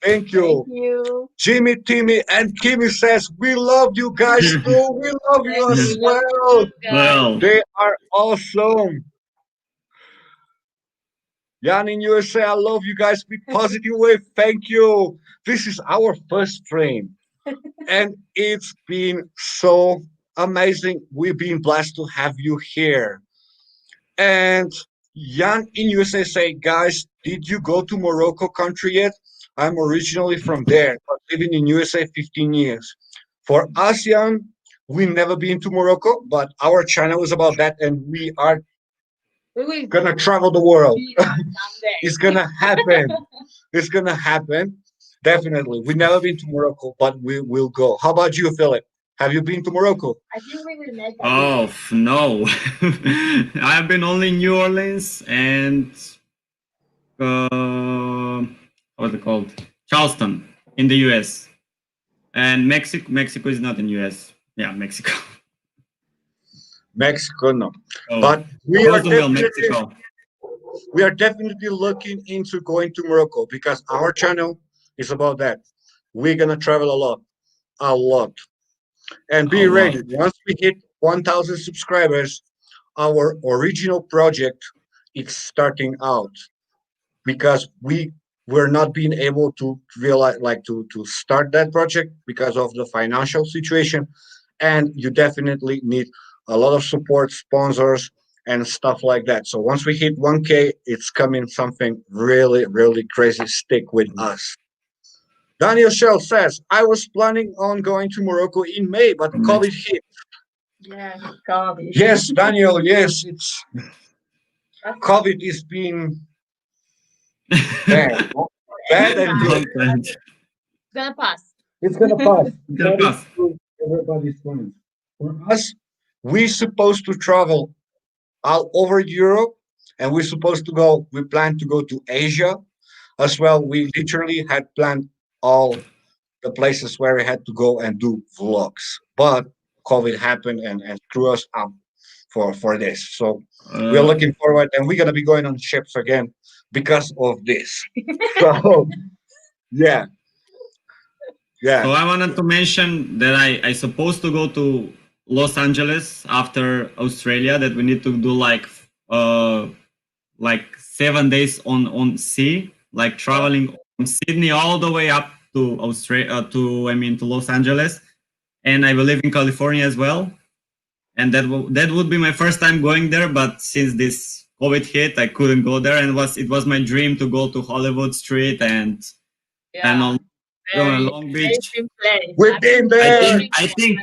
Thank you." you. Jimmy, Timmy, and Kimi says, "We love you guys too. We love you Thank you. as We love you well. too, guys. Well, They are awesome." Jan in USA, I love you guys. Be positive way. Thank you. This is our first stream, and it's been so amazing. We've been blessed to have you here. And Jan in USA say, "Guys, did you go to Morocco country yet? I'm originally from there, but living in USA 15 years. For us, Jan, we never been to Morocco, but our channel is about that, and we are We will gonna travel the world. be there It's someday. gonna happen. It's gonna happen. Definitely. We've never been to Morocco, but we will go. How about you, Philip? Have you been to Morocco? I think we will make a video. oh no. I've been only in New Orleans and what's it called? Charleston in the US. And Mexico is not in US. Yeah, Mexico. Mexico, no. Oh, But we are Cozumel, definitely Mexico. we are definitely looking into going to Morocco because our channel is about that. We're gonna travel a lot, and A be lot. ready. Once we hit 1,000 subscribers, our original project is starting out because we were not being able to realize like to start that project because of the financial situation, and you definitely need a lot of support, sponsors, and stuff like that. So once we hit 1K, it's coming something really, really crazy. Stick with us. Daniel Shell says, "I was planning on going to Morocco in May, but COVID hit." Yes, COVID. Yes, Daniel, yes, it's That's COVID is being bad, It's bad and good. gonna gonna pass. It's gonna pass. That is pass. true. Everybody's fine. For us, we're supposed to travel all over Europe, and we're supposed to go. We plan to go to Asia as well. We literally had planned all the places where we had to go and do vlogs, but COVID happened and threw us up for this. So we're Uh, looking forward, and we're gonna be going on ships again because of this. So yeah, yeah. so I wanted to mention that I supposed to go to Los Angeles after Australia. That we need to do like 7 days on sea, like Oh, traveling from Sydney all the way up to Australia to Los Angeles, and I believe in California as well. And that would be my first time going there. But since this COVID hit, I couldn't go there, and it was my dream to go to Hollywood Street and yeah. on Very Long Beach. amazing place. We've I've been been I there. think dreaming I about think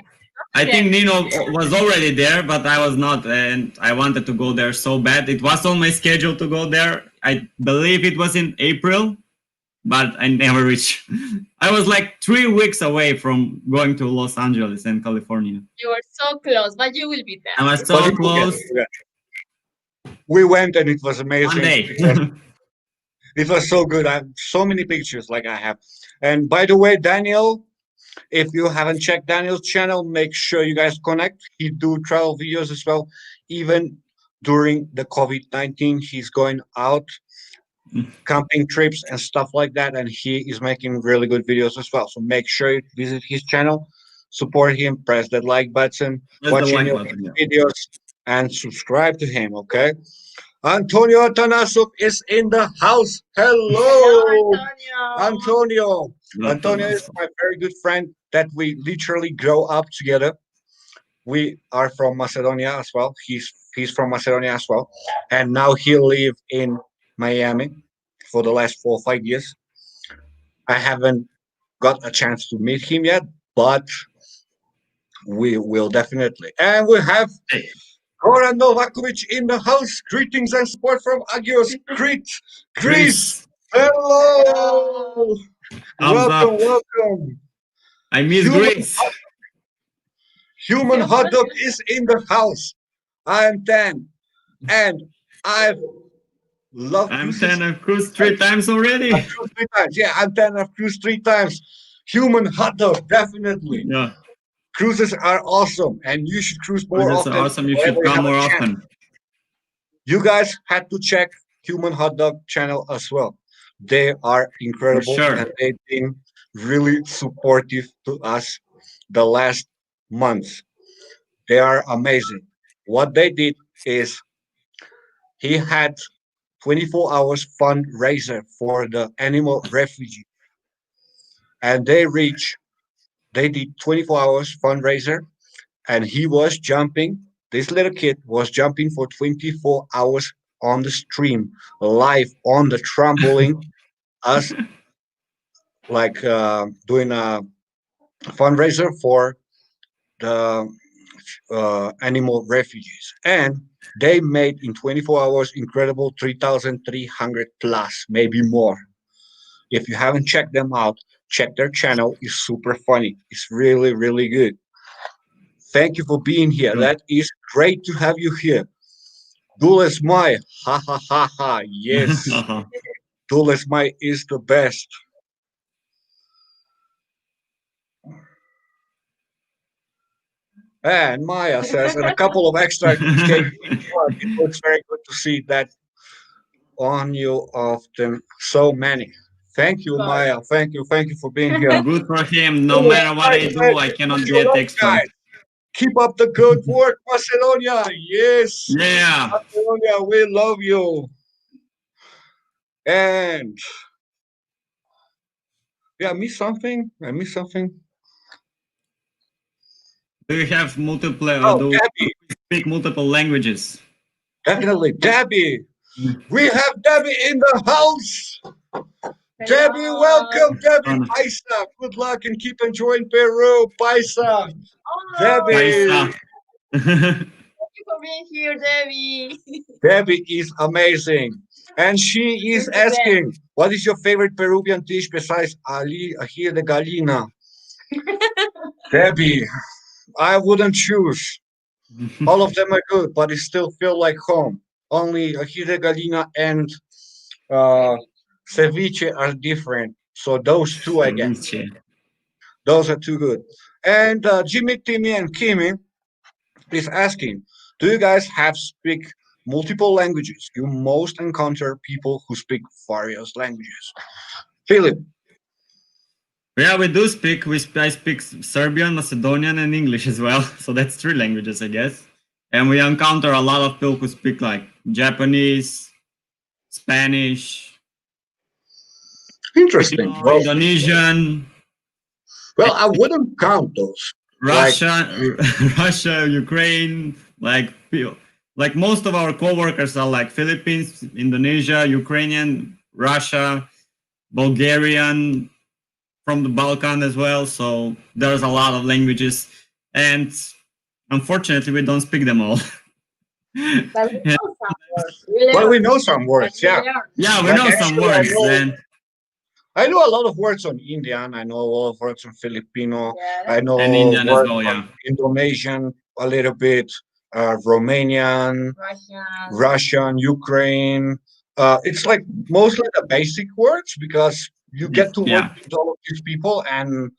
I that. think Nino was already there, but I was not, and I wanted to go there so bad. It was on my schedule to go there. I believe it was in April, but I never reached. I was like 3 weeks away from going to Los Angeles and California. You were so close, but you will be I there. was But so you get close. it. We went and it was One amazing. day. It was so good. I have so many pictures like I have. And by the way, Daniel, if you haven't checked Daniel's channel, make sure you guys connect. He do travel videos as well. Even during the COVID-19, he's going out camping trips and stuff like that, and he is making really good videos as well. So make sure you visit his channel, support him, press that like button, Press the watch any like of button. his Yeah. videos, and subscribe to him. Okay. Antonio Atanasov is in the house. Hello, Hello, Antonio. Antonio. Not Antonio is enough. my very good friend that we literally grow up together. We are from Macedonia as well. He's from Macedonia as well, and now he live in Miami for the last 4 or 5 years. I haven't. got a chance to meet him yet, but we will definitely. And we have Hey, Goran Novakovic in the house. Greetings and support from Agios, Crete, Greece. Greece, Hello. thumbs Welcome, up. welcome. I miss Human Greece. Human Hot Dog is in the house. I am 10, and I've loved I'm cruises. 10 of cruise I've 3 times already. cruised 3 times. Yeah, I'm 10. I've cruised 3 times. Human Hot Dog, definitely. Yeah, Cruises are awesome, and you should cruise more cruises are often awesome. You whenever should you come have a more chance. often. You guys had to check Human Hot Dog channel as well. They are For incredible, and sure. they've been really supportive to us the last months. They are amazing. What they did is he had 24 hours fundraiser for the animal refugee, and they did 24 hours fundraiser, and he was jumping. This little kid was jumping for 24 hours on the stream, live on the trampoline, us doing a fundraiser for the animal refugees. And they made in 24 hours incredible 3,300 plus, maybe more. If you haven't checked them out, check their channel. It's super funny. It's really, really good. Thank you for being here. Yeah. That is great to have you here. Dules Mai. Ha ha ha ha. Yes. Dules Mai is the best. And Maya says, and a couple of extra cake. It looks very good to see that on you of them. So many. Thank you, Sorry. Maya. Thank you. Thank you for being here. Good for him. No Dules matter what Mai I says, do, I put cannot your get up, extra. guys. Keep up the good work, Macedonia. Yes. Yeah. Macedonia, we love you. And yeah, I missed something. I missed something. Do you have multiple? Oh, Do Debbie. you speak multiple languages? Definitely. Debbie. We have Debbie in the house. Debbie, Hello. welcome, Debbie Um, Paisa. Good luck and keep enjoying Peru, Paisa. Oh, Debbie, Paisa. Yeah, thank you for being here, Debbie. Debbie is amazing. And she is You're the best. asking, what is your favorite Peruvian dish besides Ali Ají de Gallina? Debbie, I wouldn't choose. All of them are good, but it still feel like home. Only Ají de Gallina and uh, ceviche are different. So those two I get. ceviche. Those are too good. And Jimmy, Timmy, and Kimi is asking, do you guys have speak multiple languages? You most encounter people who speak various languages. Philip, Yeah, we do speak. I speak Serbian, Macedonian, and English as well. So that's 3 languages, I guess. And we encounter a lot of people who speak like Japanese, Spanish, interesting. Indonesian, I wouldn't count those. Like, Russia, Russia, Ukraine. Like most of our coworkers are like Philippines, Indonesia, Ukrainian, Russia, Bulgarian, from the Balkan as well. So there's a lot of languages, and unfortunately, we don't speak them all. But we Yeah, know some words. We well, we learn. know some Like words. we Yeah, learn. yeah, we like know some actually, words. And I know a lot of words on Indian. I know a lot of words on Filipino. Yeah. I and know Indian as words well. on Yeah, Indonesian a little bit, Romanian, Russian. Russian, Ukraine. It's like mostly the basic words because you get to work yeah, with all of these people, and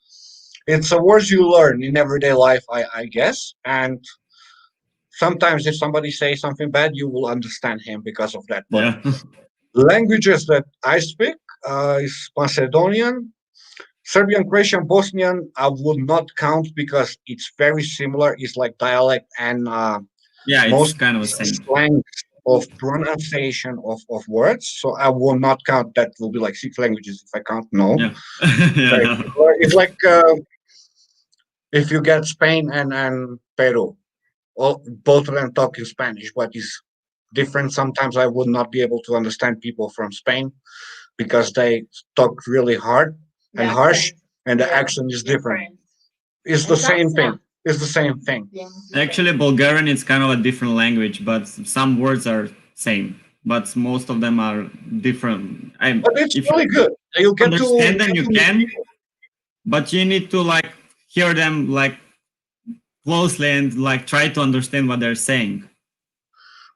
it's a words you learn in everyday life, I guess. And sometimes if somebody says something bad, you will understand him because of that. But yeah. languages that I speak is Macedonian, Serbian, Croatian, Bosnian. I would not count because it's very similar. It's like dialect and Yeah, it's most kind of the same. slang of pronunciation of words. So I will not count. That will be like 6 languages if I count. No, Yeah, like, yeah, it's like if you get Spain and Peru, well, both of them talk in Spanish, but it's different. Sometimes I would not be able to understand people from Spain because they talk really hard The and harsh, accent. and the Yeah, accent is different. different. It's the same thing. Exactly. It's the same thing. Yeah, Actually, Bulgarian is kind of a different language, but some words are same. But most of them are different. But it's If you really good. You understand them, get you to meet can, people. but you need to like hear them like closely and like try to understand what they're saying.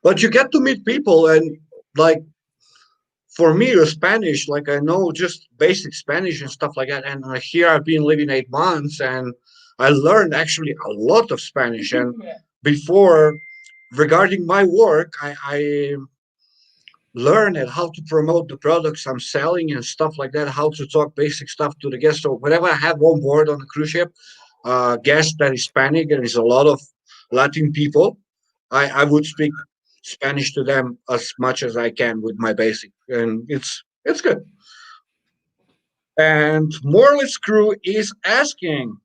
But you get to meet people, and like for me, the Spanish, like I know just basic Spanish and stuff like that. And here I've been living 8 months, and I learned actually a lot of Spanish. And yeah. before, regarding my work, I learned how to promote the products I'm selling and stuff like that, how to talk basic stuff to the guests. So whenever I have on board on a cruise ship, guest that is Hispanic, and there's a lot of Latin people, I would speak Spanish to them as much as I can with my basic, and it's good. And Morley's crew is asking,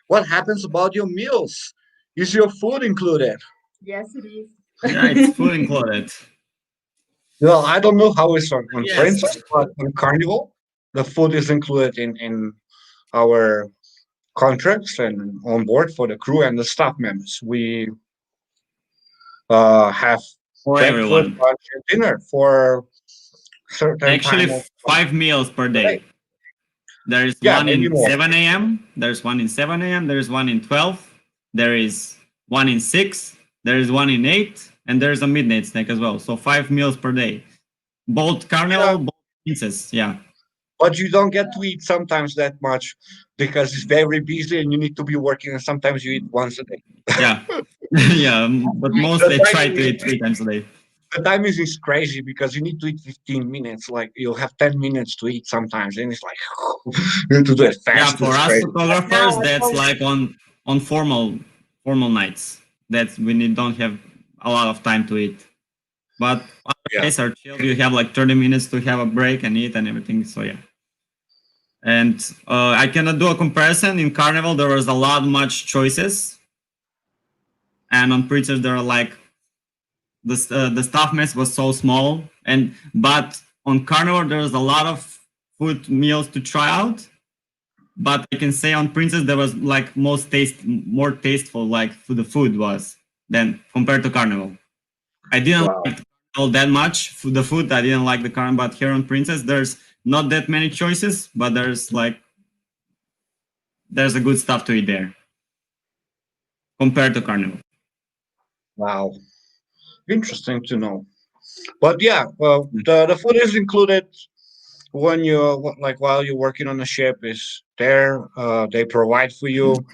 what happens about your meals? Is your food included? Yes, it is. Yeah, it's full included. Well, I don't know how it's on Yes. Princess, but on Carnival, the food is included in our contracts and on board for the crew and the staff members. We have For breakfast, everyone. lunch, and dinner for certain Actually, time of 5 meals per the day. day. There is Yeah, one maybe in more. 7 a.m. There's one in 7 a.m. There is one in 12. There is one in 6. There is one in 8. And there's a midnight snack as well. So 5 meals per day. Both Yeah, Carnival, both Princess. Yeah. but you don't get to eat sometimes that much because it's very busy and you need to be working. And sometimes you eat once a day. Yeah. Yeah. But The mostly I try timing to is eat 3 times a day. the timing is crazy because you need to eat 15 minutes. Like you'll have 10 minutes to eat sometimes, and it's like you need to do it Yeah, fast. for It's us crazy. photographers, Now I that's told like on formal nights. That we need, don't have a lot of time to eat. But other Yeah. days are chill. You have like 30 minutes to have a break and eat and everything. So yeah. And I cannot do a comparison. In Carnival, there was a lot much choices, and on Preachers there are like the staff mess was so small. And but on Carnival there was a lot of food meals to try out. But I can say on Princess there was like more tasteful like the food was than compared to Carnival. I didn't Wow. like all that much the food. I didn't like the Carnival, but here on Princess there's not that many choices, but there's a good stuff to eat there compared to Carnival. Wow. Interesting to know. But yeah, well, the food is included when you like while you're working on the ship is there. They provide for you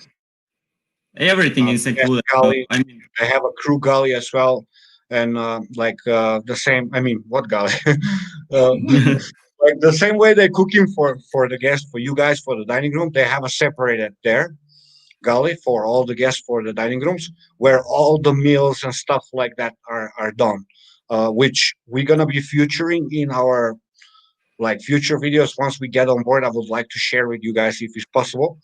Everything is guest included. galley. I mean, They have a crew galley as well, and the same. I mean, what galley? uh, like the same way they're cooking for the guests for you guys for the dining room. They have a separated there galley for all the guests for the dining rooms where all the meals and stuff like that are done. Which we're gonna be featuring in our like future videos once we get on board. I would like to share with you guys if it's possible.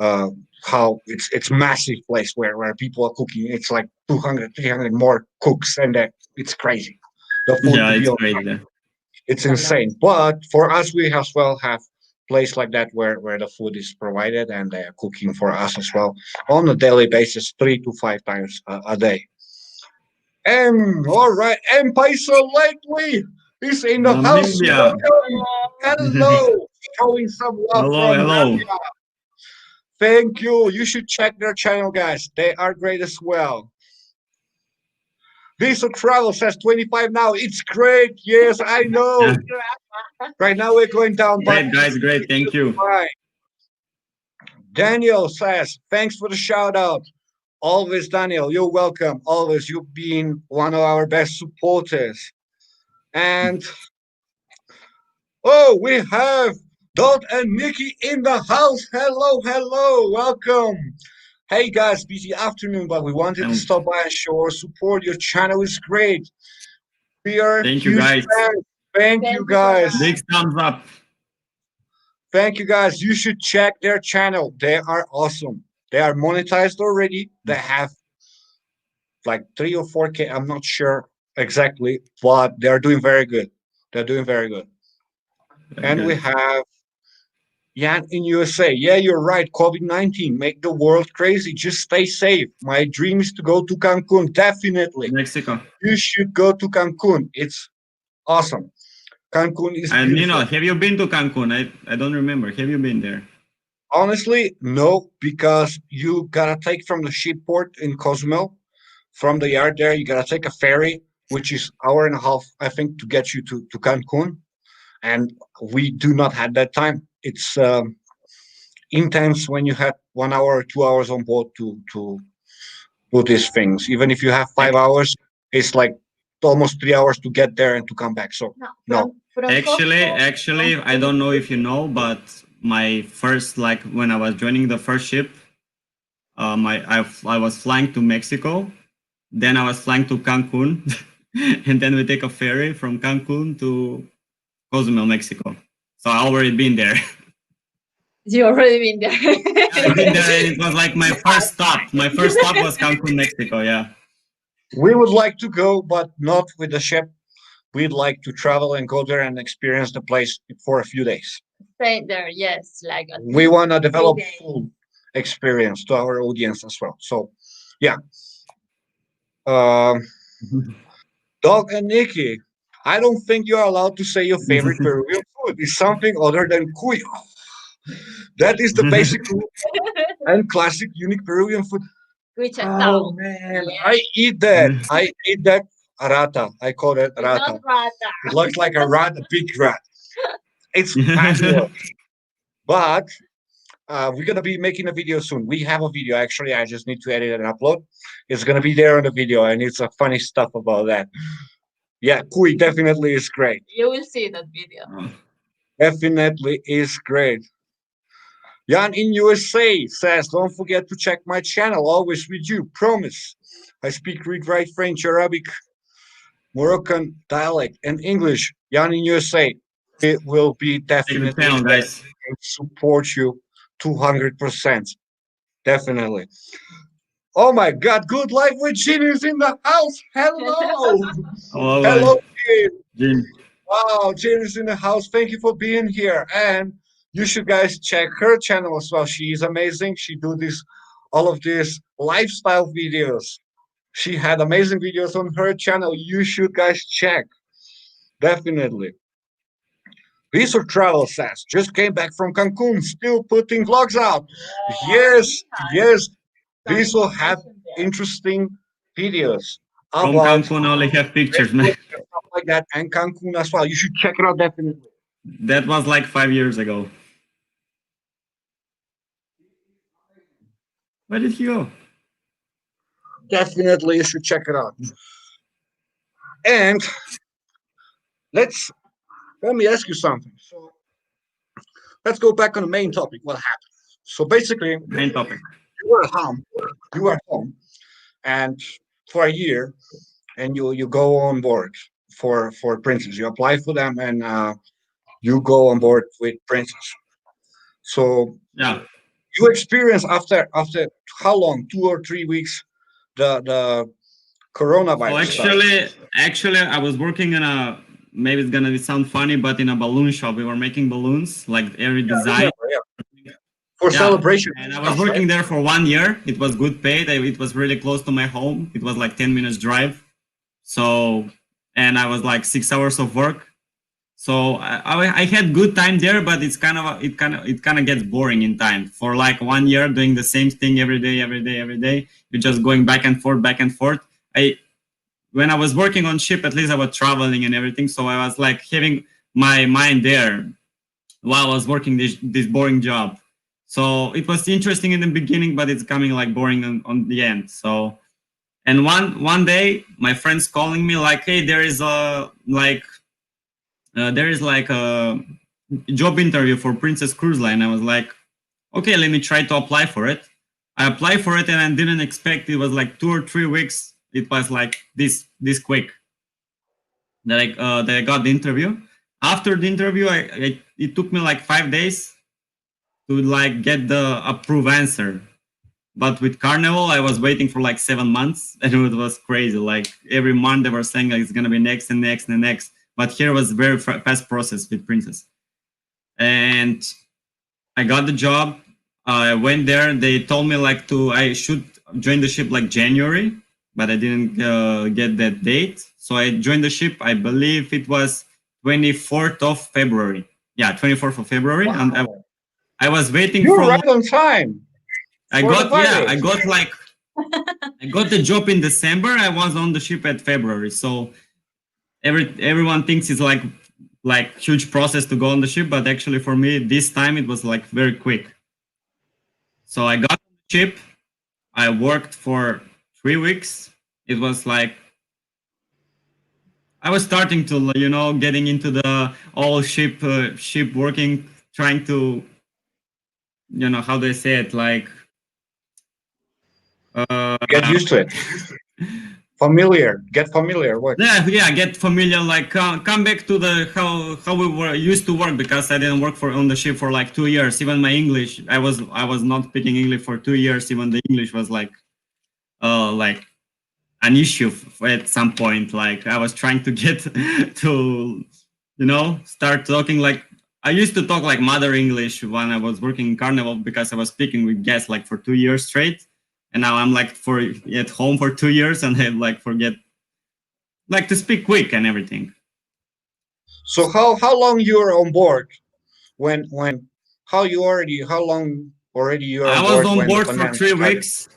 uh how it's massive place where people are cooking. It's like 200 300 more cooks, and that it's crazy the food yeah, to be it's on. great there. It's a lot. insane, but for us we as well have place like that where the food is provided and they are cooking for us as well on a daily basis 3 to 5 times a day. All right, Paisa lately is in the house. Namibia. Welcome. Hello. Showing some love Hello, from hello. Namibia. Thank you. You should check their channel, guys. They are great as well. Visa Travel says 25 now. It's great. Yes, I Yeah, know. Right now we're going down, but great guys, great. Thank it's you. fine. Daniel says, thanks for the shout out. Always, Daniel, you're welcome. Always, you've been one of our best supporters. And oh, we have Dot and Nikki in the house. Hello, hello, welcome. Hey guys, busy afternoon, but we wanted to Um, stop by and show our support. Your channel is great. We are Thank you huge guys. fans. Thank Thank you you so guys. much. Big thumbs up. Thank you guys. You should check their channel. They are awesome. They are monetized already. They have like 3 or 4K. I'm not sure exactly, but they're doing very good. They're doing very good. Very And we good. have Yeah, in USA. Yeah, you're right. COVID-19 make the world crazy. Just stay safe. My dream is to go to Cancun. Definitely. Mexico. You should go to Cancun. It's awesome. Cancun is And beautiful. have you been to Cancun? I don't remember. Have you been there? Honestly, no, because you gotta take from the ship port in Cozumel, from the yard there, you gotta take a ferry, which is hour and a half, I think, to get you to Cancun. And we do not have that time. It's intense when you have 1 hour or 2 hours on board to do these things. Even if you have five Ac- hours, it's like almost 3 hours to get there and to come back. So No, no, from Actually, I don't know if you know, but my first, like when I was joining the first ship, I was flying to Mexico, then I was flying to Cancun, and then we take a ferry from Cancun to Cozumel, Mexico. So I already been there. you already been I've been there, and there. it was like my first stop. My first stop was Cancun, Mexico. Yeah. we would like to go, but not with the ship. We'd like to travel and go there and experience the place for a few days. Stay there, yes, like at We least want to develop 3 days. full experience to our audience as well. So, yeah. Um, Dog and Nikki, I don't think you're allowed to say your favorite Peruvian food is something other than cuy. That is the basic rule and classic unique Peruvian food. Oh Cuichatao. man, Yeah. I eat that. I eat that rata. I call it It's not rata. rata. It looks like a rat, a big rat. It's fabulous. But we're gonna be making a video soon. We have a video actually. I just need to edit and upload. It's gonna be there on the video, and it's a funny stuff about that. Yeah, Kui definitely is great. You will see that video. Definitely is great. Jan in USA says, "Don't forget to check my channel. Always with you. Promise. I speak, read, write French, Arabic, Moroccan dialect, and English. Jan in USA. We will be Take the definitely channel, there guys. and support you 200%. Definitely. Oh my God, good life with Jin is in the house. Hello. Hello, Hello, Jin. Jin. Wow, Jin is in the house. Thank you for being here. And you should guys check her channel as well. She is amazing. She do this all of these lifestyle videos. She had amazing videos on her channel. You should guys check. Definitely. Resort Travel says, just came back from Cancun, still putting vlogs out. Yes, yes. Some These will have information there. interesting videos From about Cancun, I only have pictures, man. and stuff like that, and Cancun as well. You should check it out definitely. That was like 5 years ago. Where did he go? Definitely, you should check it out. And let's let me ask you something. So let's go back on the main topic. What happened? So basically, Main topic. you were at home. You were at home, and for a year, and you go on board for Princess. You apply for them, and you go on board with Princess. So Yeah. you experience after how long? 2 or 3 weeks. The So coronavirus started. actually, I was working in a, maybe it's gonna sound funny, but in a balloon shop. We were making balloons, like every Yeah, I design. remember. Yeah, for Yeah, celebration and I was stuff, right? working there for 1 year. It was good paid. It was really close to my home. It was like 10 minutes drive. So, and I was like 6 hours of work. So I had good time there, but it kind of gets boring in time. For like 1 year doing the same thing every day, every day, every day. You're just going back and forth, back and forth. I When I was working on ship, at least I was traveling and everything. So I was like having my mind there while I was working this boring job. So it was interesting in the beginning, but it's coming like boring on the end. So, and one day my friend's calling me like, hey, there is like a job interview for Princess Cruise Line. I was like, okay, let me try to apply for it. I applied for it and I didn't expect it was like 2 or 3 weeks. It was like this quick that I got the interview. After the interview, it took me like 5 days to like get the approved answer. But with Carnival, I was waiting for like 7 months, and it was crazy. Like every month, they were saying like it's gonna be next and next and next. But here was very fast process with Princess, and I got the job. I went there. They told me like I should join the ship like January, but I didn't get that date. So I joined the ship. I believe it was 24th of February. Yeah, 24th of February, and Wow. I was waiting You're from. right on time for the I virus. got like I got the job in December. I was on the ship at February. So everyone thinks it's like huge process to go on the ship, but actually for me this time it was like very quick. So I got on the ship. I worked for 3 weeks. It was like I was starting to getting into the all ship working, trying to how do I say it, like Get used to it. Familiar. Get familiar. What? yeah, get familiar, like come back to the how we were used to work, because I didn't work for on the ship for like 2 years. Even my English, I was not speaking English for 2 years. Even the English was like an issue at some point. Like I was trying to get to start talking like I used to talk like mother English when I was working in Carnival, because I was speaking with guests like for 2 years straight, and now I'm like for at home for 2 years and I like forget like to speak quick and everything. So how long you're on board when how long already you're I on was board on when the board for pandemic three started? weeks.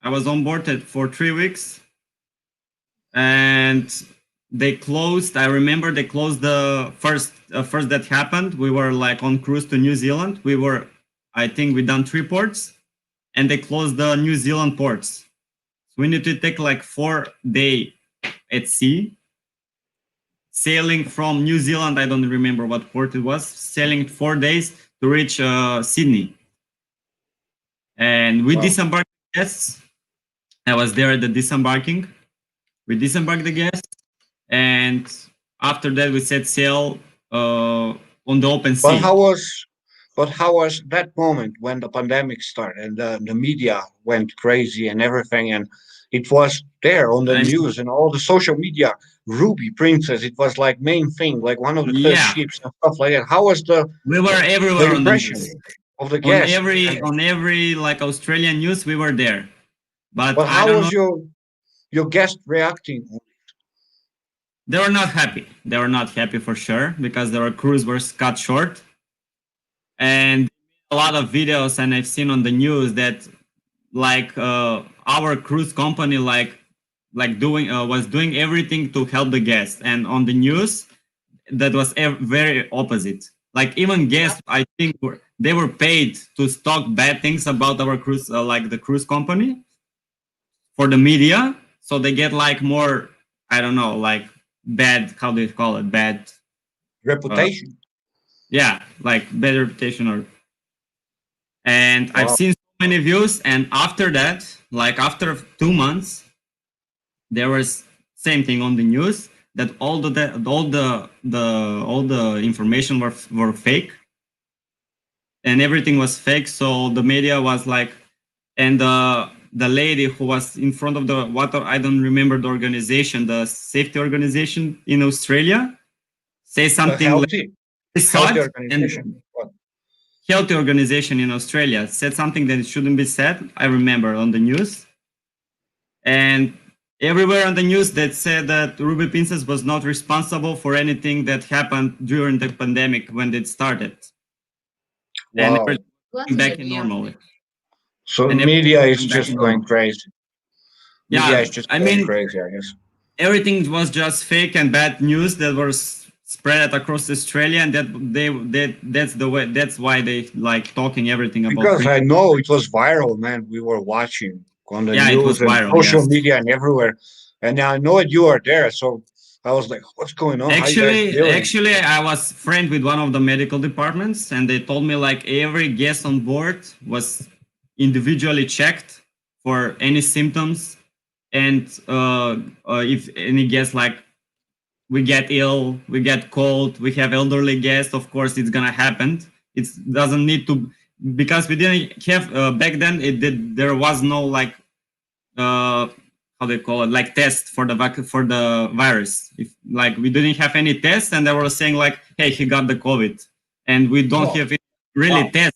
I was on board for 3 weeks, and they closed. I remember they closed the first that happened. We were like on cruise to New Zealand. I think we done 3 ports, and they closed the New Zealand ports. So we need to take like 4 days at sea, sailing from New Zealand. I don't remember what port it was. Sailing 4 days to reach Sydney, and we Wow. disembarked guests. I was there at the disembarking. We disembarked the guests, and after that we set sail on the open But sea. how was that moment when the pandemic started and the media went crazy and everything, and it was there on the I mean, news and all the social media? Ruby Princess, it was like main thing, like one of the first yeah, ships and stuff like that. How was we were the everywhere on the impression news. of the On guest? every And on every like Australian news, we were there. But but I how don't know. was your guest reacting? They were not happy. They were not happy for sure, because their cruise was cut short, and a lot of videos, and I've seen on the news that like our cruise company like doing was doing everything to help the guests, and on the news that was very opposite. Like even guests, I think they were paid to talk bad things about our cruise, like the cruise company, for the media, so they get like more, I don't know, like bad, how do you call it, bad, uh, Reputation. yeah, like bad reputation. Or and I've Wow. seen so many views, and after that, like after 2 months, there was same thing on the news, that all the information were fake, and everything was fake. So the media was like, and the lady who was in front of the water, I don't remember the organization, the safety organization in Australia, say A something like healthy, I saw healthy it, and organization. What? healthy organization in Australia said something that it shouldn't be said. I remember on the news, and everywhere on the news that said that Ruby Princess was not responsible for anything that happened during the pandemic when it started, and Wow. everything Was came in the back in news. normal, So and everything media is came back in just going normal. crazy. Media Yeah, is just I going mean, crazy, I guess. everything was just fake and bad news that was spread across Australia, and that's why they like talking everything about Because Prince. I know it was viral, man. We were watching on the Yeah, it was news and viral. social Yes, media and everywhere. And I know that you are there. So I was like, what's going on? How you guys dealing? actually, I was friend with one of the medical departments, and they told me like every guest on board was individually checked for any symptoms, and if any guest like we get ill, we get cold, we have elderly guests, of course it's gonna happen. It doesn't need to, because we didn't have back then. There was no like how they call it, like test for the virus. If like we didn't have any tests, and they were saying like, hey, he got the COVID, and we don't Oh, have it. really Wow. test,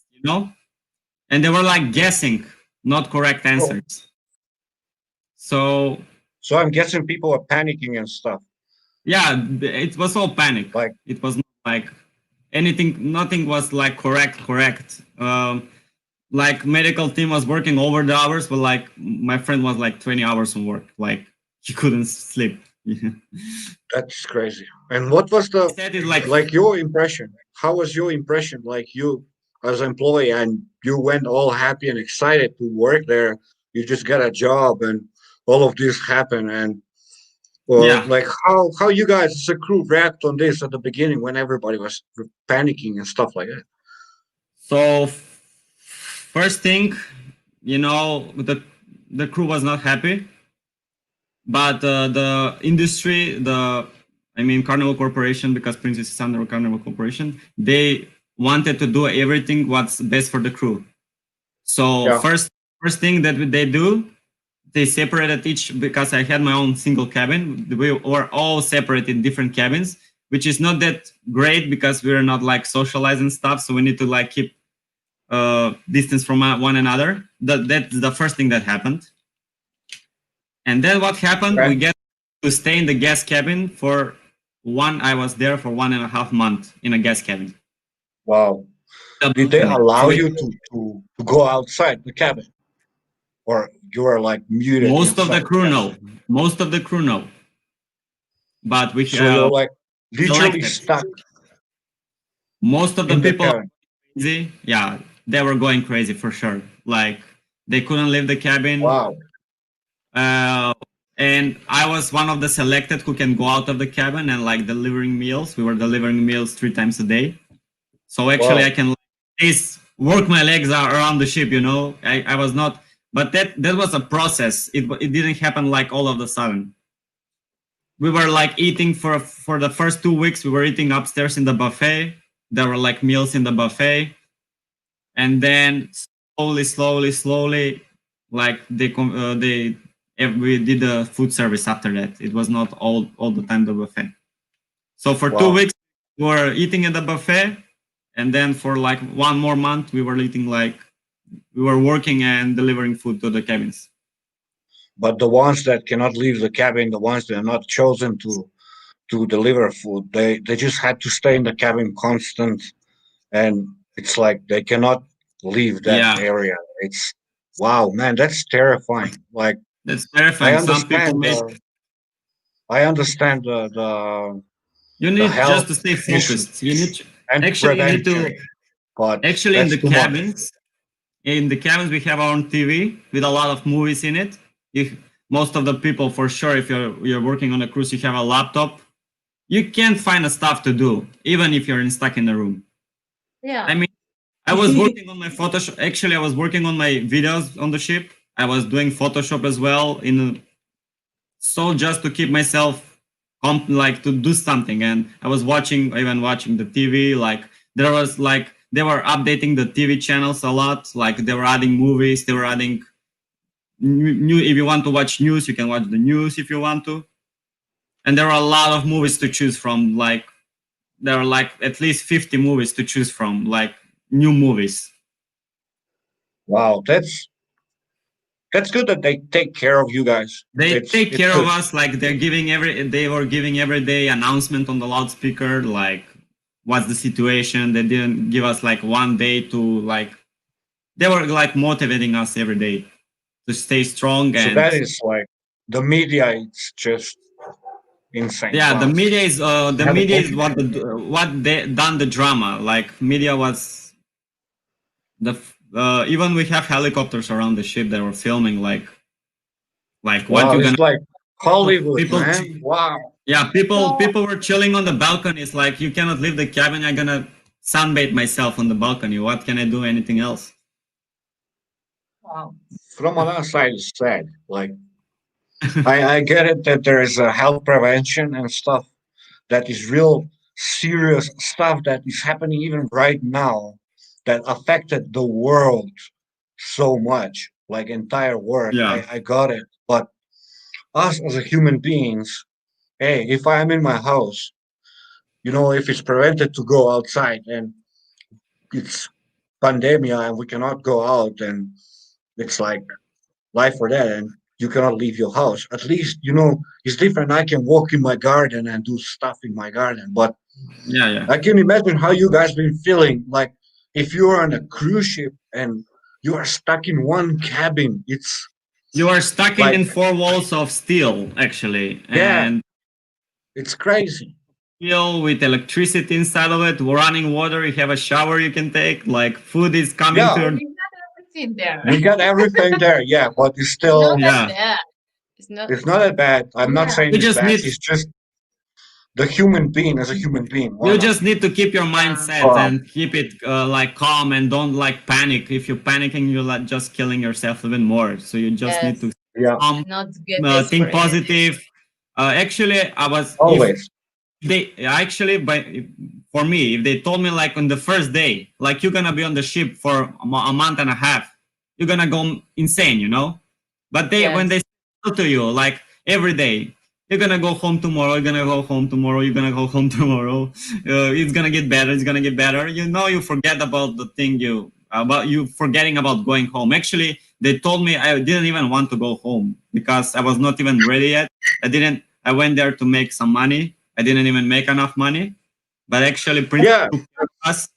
and they were like guessing, not correct So, answers. So so I'm guessing people are panicking and stuff. yeah, it was all panic. Like, It was not like anything, nothing was like correct. Like medical team was working over the hours, but like my friend was like 20 hours on work. Like he couldn't sleep. He that's crazy. And what was the said it like, like your impression? How was your impression? Like you as employee, and you went all happy and excited to work there. You just got a job, and all of this happened. And well, yeah. like how you guys as a crew react on this at the beginning when everybody was panicking and stuff like that. So first thing, the crew was not happy, but the industry, I mean Carnival Corporation, because Princess is under Carnival Corporation, they wanted to do everything what's best for the crew. So Yeah, first thing that they do, they separated each, because I had my own single cabin. We were all separated in different cabins, which is not that great because we're not like socializing stuff. So we need to like keep distance from one another. That's the first thing that happened. And then what happened? okay. We get to stay in the guest cabin for one. I was there for 1.5 months in a guest cabin. Wow. The Did they balcony. So allow you to go outside the cabin, or you were like muted most of the inside the crew cabin? know. Most of the crew know, but we So you're like literally selected. stuck Most of the in the people cabin. crazy. Yeah, they were going crazy for sure. Like they couldn't leave the cabin. Wow. Uh, and I was one of the selected who can go out of the cabin and like delivering meals. We were delivering meals 3 times a day. So actually, I Wow. can like, at least work my legs around the ship. I was not, but that was a process. It didn't happen like all of a sudden. We were like eating for the first 2 weeks. We were eating upstairs in the buffet. There were like meals in the buffet, and then slowly, like we did the food service after that. It was not all the time the buffet. So for two Wow. weeks we were eating at the buffet, and then for like one more month we were eating like we were working and delivering food to the cabins. But the ones that cannot leave the cabin, the ones that are not chosen to deliver food, they just had to stay in the cabin constant, and it's like they cannot leave that Yeah, area. It's wow, man, that's terrifying. Like that's I terrifying. Some people understand made. I understand You the need just health to stay issues focused. You need and actually you need prevention, to but actually that's too much. in the cabins we have our own TV with a lot of movies in it. If most of the people, for sure, if you're working on a cruise, you have a laptop. You can't find a stuff to do, even if you're stuck in the room. Yeah. I mean, I was working on my Photoshop. Actually, I was working on my videos on the ship. I was doing Photoshop as well, so just to keep myself like to do something. And I was even watching the TV. Like there was like they were updating the TV channels a lot. Like they were adding movies. They were adding new. If you want to watch news, you can watch the news if you want to. And there are a lot of movies to choose from. Like there are like at least 50 movies to choose from. Like new movies. Wow, that's good that they take care of you guys. They take It's care of good. us. Like they were giving every day announcement on the loudspeaker. Like what's the situation? They didn't give us like one day to like. They were like motivating us every day to stay strong. So And that is like the media. It's just insane. yeah, Wow. the Have a media is question. what they done the drama. Like media was even we have helicopters around the ship that were filming like what Wow, you it's gonna like Hollywood, people. man. Wow. Yeah, people So, people were chilling on the balcony. It's like you cannot leave the cabin. I'm gonna sunbathe myself on the balcony. What can I do? Anything else? wow. From another side, it's sad. Like I get it that there is a health prevention and stuff that is real serious stuff that is happening even right now that affected the world so much, like entire world. Yeah, I got it. But us as a human beings, hey, if I'm in my house, if it's prevented to go outside and it's pandemia and we cannot go out, and it's like life or death, and you cannot leave your house. At least, it's different. I can walk in my garden and do stuff in my garden, but Yeah, yeah. I can imagine how you guys been feeling. Like if you're on a cruise ship and you are stuck in one cabin, it's You are stuck like, in four walls of steel, actually, yeah, and it's crazy. steel with electricity inside of it, running water. You have a shower you can take. Like food is coming Yeah, to Yeah, your. you have everything there. we got everything there. Yeah, but it's It's not still, that Yeah, bad. It's not. it's not that bad. I'm not Yeah. saying you it's just bad. need It's just the human being as a human being. Why you not? just need to keep your Yeah. mindset Wow. and keep it like calm and don't like panic. If you're panicking, you're like just killing yourself even more. So you just need to Yes. Yeah, Not to get think desperate. positive. Actually, I was if always. they actually by for me if they told me like on the first day like you're gonna be on the ship for a month and a half, you're gonna go insane, but they when Yes. they tell to you like every day you're gonna go home tomorrow, you're gonna go home tomorrow, you're gonna go home tomorrow, it's gonna get better, it's gonna get better, you forget about the thing about you forgetting about going home. Actually, they told me I didn't even want to go home because I was not even ready yet. I went there to make some money. I didn't even make enough money, but actually, Princess Yeah, took care of us.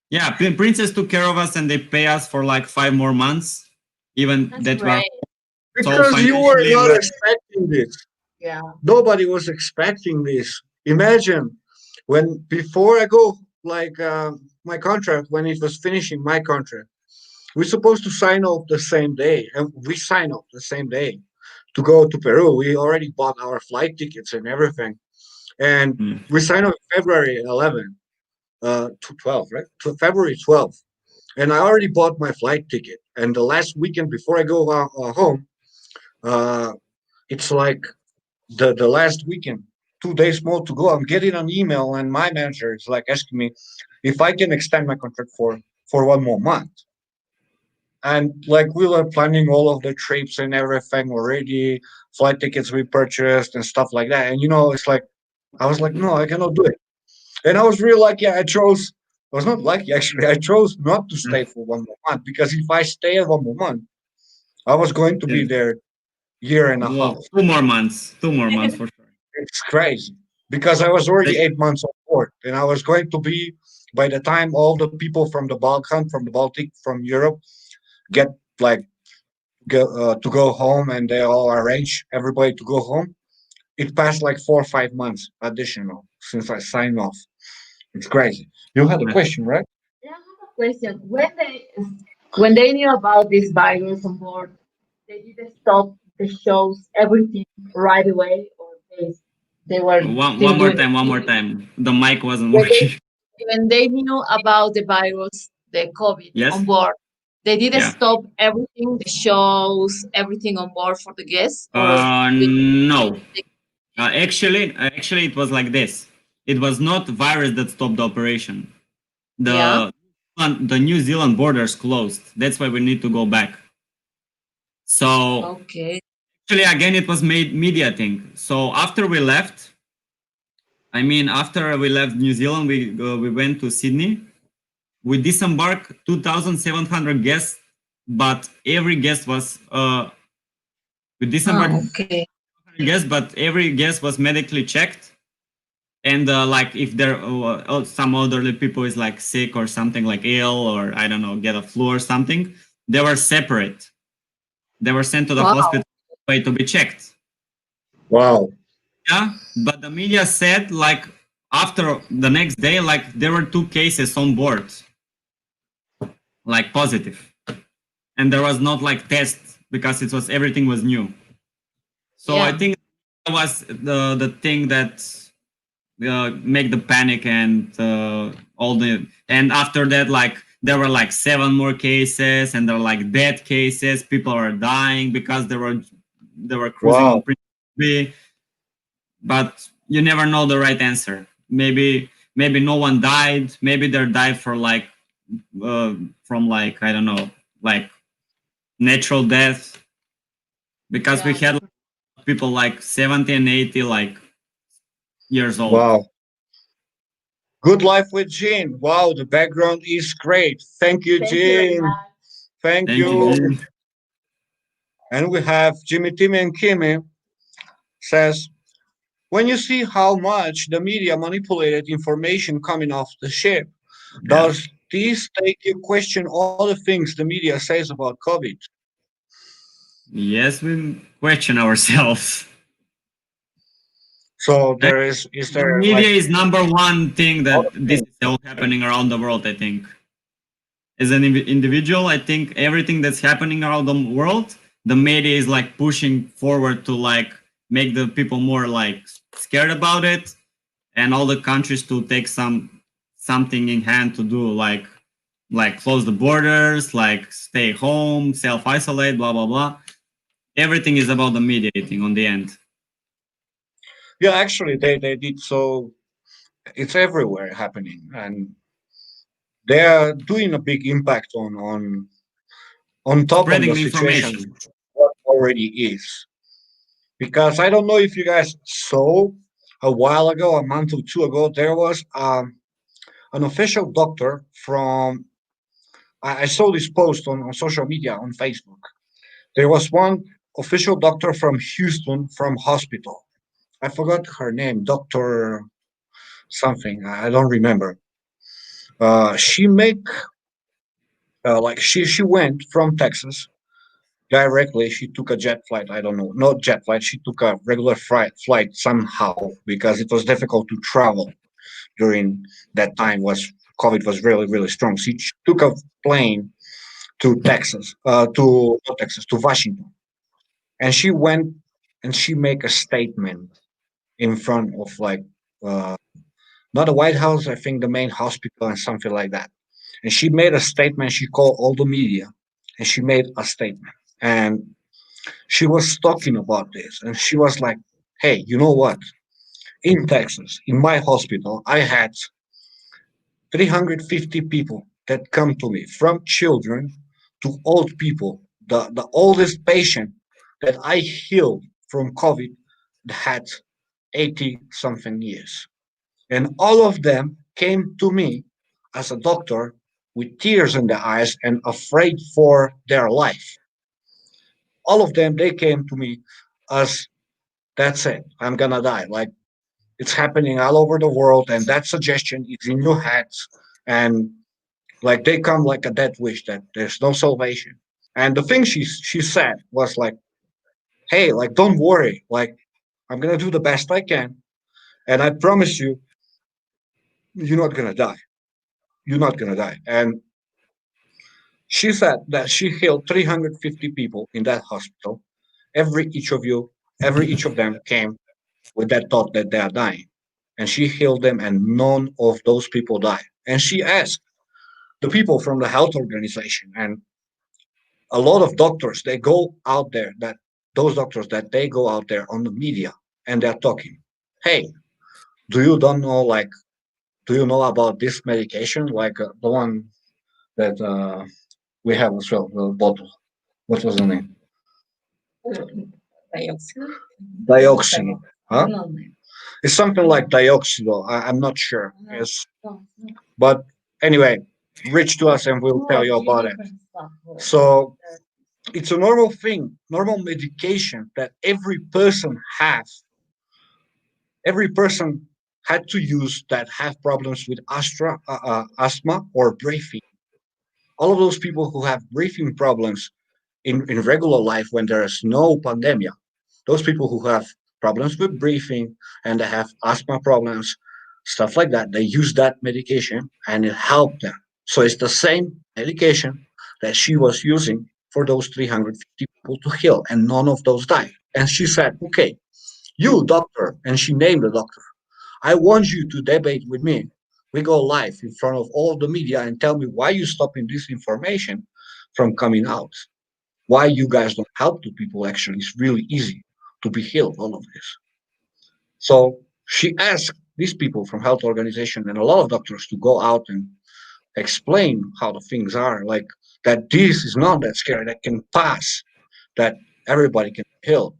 Yeah, Princess took care of us, and they pay us for like 5 more months. Even That's that we are great. so because you were financially, not we're expecting this. Yeah. Nobody was expecting this. Imagine when before I go, like my contract, when it was finishing my contract, we're supposed to sign off the same day, and we sign off the same day to go to Peru. We already bought our flight tickets and everything, and Mm. we signed off February 11, to 12, right? To February 12th, and I already bought my flight ticket. And the last weekend before I go home, uh, it's like the last weekend, 2 days more to go. I'm getting an email, and my manager is like asking me if I can extend my contract for 1 more month. And like we were planning all of the trips and everything already, flight tickets we purchased and stuff like that. And it's like I was like, no, I cannot do it. And I was really lucky. I chose. I was not lucky actually. I chose not to stay for 1 more month, because if I stay 1 more month, I was going to be It's, there year and a half. well, 2 more months, 2 more months for sure. It's crazy because I was already 8 months on board, and I was going to be, by the time all the people from the Balkan, from the Baltic, from Europe get like to go home, and they all arrange everybody to go home. It passed like 4 or 5 months additional since I signed off. It's crazy. You had a question, right? Yeah, I have a question. When they knew about this virus on board, they didn't stop the shows, everything right away, or they were One still more doing it. time, one more time. The mic wasn't When they working. when they knew about the virus, the COVID Yes. on board, they didn't Yeah. stop everything, the shows, everything on board for the guests, or No. they, Actually, it was like this. It was not virus that stopped the operation. yeah. The New Zealand borders closed. That's why we need to go back. So Okay. actually, again, it was made media thing. So after we left New Zealand, we went to Sydney. We disembarked 2,700 guests, but every guest was we disembarked Okay. guests, but every guest was medically checked. And like if there some elderly people is like sick or something like ill or I don't know get a flu or something, they were separate. They were sent to the Wow. hospital to be checked. Wow. Yeah, but the media said like after the next day, like there were 2 cases on board, like positive, and there was not like tests because it was everything was new. So I Yeah. think that was the thing that make the panic and all the and after that like there were like 7 more cases and there were like dead cases. People are dying because they were cruising on Wow. Princes Rubi, but you never know the right answer. Maybe no one died. Maybe they died for like from like I don't know like natural death because we Yeah. had people like 70 and 80 like years old. Wow. Good life with Jean. Wow, the background is great. Thank you, Thank you very Jean. much. Thank Thank you, you. Jim. And we have Jimmy, Timmy, and Kimi says, when you see how much the media manipulated information coming off the ship, Yeah. does this take you question all the things the media says about COVID? Yes, we question ourselves. So And is the there media like is number one thing a lot that of this things? is all happening around the world, I think. As an individual, I think everything that's happening around the world, the media is like pushing forward to like make the people more like scared about it, and all the countries to take something in hand to do like close the borders, like stay home, self isolate, blah blah blah. Everything is about the mediating on the end. Yeah, actually they did so it's everywhere happening and they are doing a big impact on top on Spreading the the situation information. what already is. Because I don't know if you guys saw a while ago, a month or two ago, there was an official doctor from. I saw this post on social media on Facebook. There was one official doctor from Houston from hospital. I forgot her name, Doctor something. I don't remember. She make like she went from Texas directly. She took a jet flight. I don't know, not jet flight. She took a regular flight somehow because it was difficult to travel during that time. Was COVID was really strong. She took a plane to Texas, to not Texas, to Washington, and she went and she make a statement in front of like uh, not the White House, I think the main hospital and something like that. And she made a statement. She called all the media, and she made a statement, and she was talking about this, and she was like, "Hey, you know what? In Texas, in my hospital, I had 350 people that come to me, from children to old people. The oldest patient that I healed from COVID had 80 something years. And all of them came to me as a doctor with tears in their eyes and afraid for their life. All of them, they came to me as, that's it, I'm gonna die. Like, it's happening all over the world, and that suggestion is in your head. And like they come like a death wish that there's no salvation. And the thing she said was like, "Hey, like don't worry, like I'm gonna do the best I can, and I promise you, you're not gonna die. You're not gonna die." And she said that she healed 350 people in that hospital. Every each of you, every each of them came with that thought that they are dying, and she healed them, and none of those people died. And she asked the people from the health organization and a lot of doctors they go out there that those doctors that they go out there on the media and they're talking, hey, do you don't know like do you know about this medication like the one that we have as well, the bottle, what was the name? Dioxide? Dioxin, huh? No, It's something like dioxidol. I'm not sure. no, Yes, no, no. but anyway, reach to us and we'll tell you about it. So it's a normal thing, normal medication that every person had to use that have problems with asthma or breathing. All of those people who have breathing problems in regular life when there is no pandemic, those people who have problems with breathing and they have asthma problems, stuff like that, they use that medication and it helped them. So it's the same medication that she was using for those 350 people to heal, and none of those died. And she said, okay, you doctor, and she named the doctor, I want you to debate with me. We go live in front of all the media and tell me why you stopping this information from coming out. Why you guys don't help the people actually. It's really easy to be healed, all of this. So she asked these people from health organization and a lot of doctors to go out and explain how the things are, like that this is not that scary, that can pass, that everybody can be healed.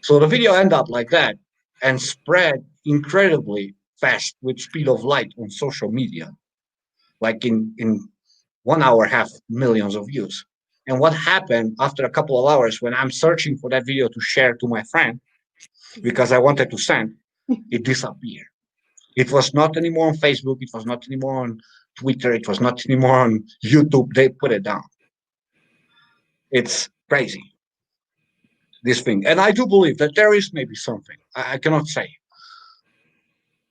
So the video ended up like that and spread incredibly fast with speed of light on social media. Like in 1 hour, have millions of views. And what happened after a couple of hours when I'm searching for that video to share to my friend because I wanted to send, it disappeared. It was not anymore on Facebook. It was not anymore on Twitter. It was not anymore on YouTube. They put it down. It's crazy, this thing. And I do believe that there is maybe something. I cannot say.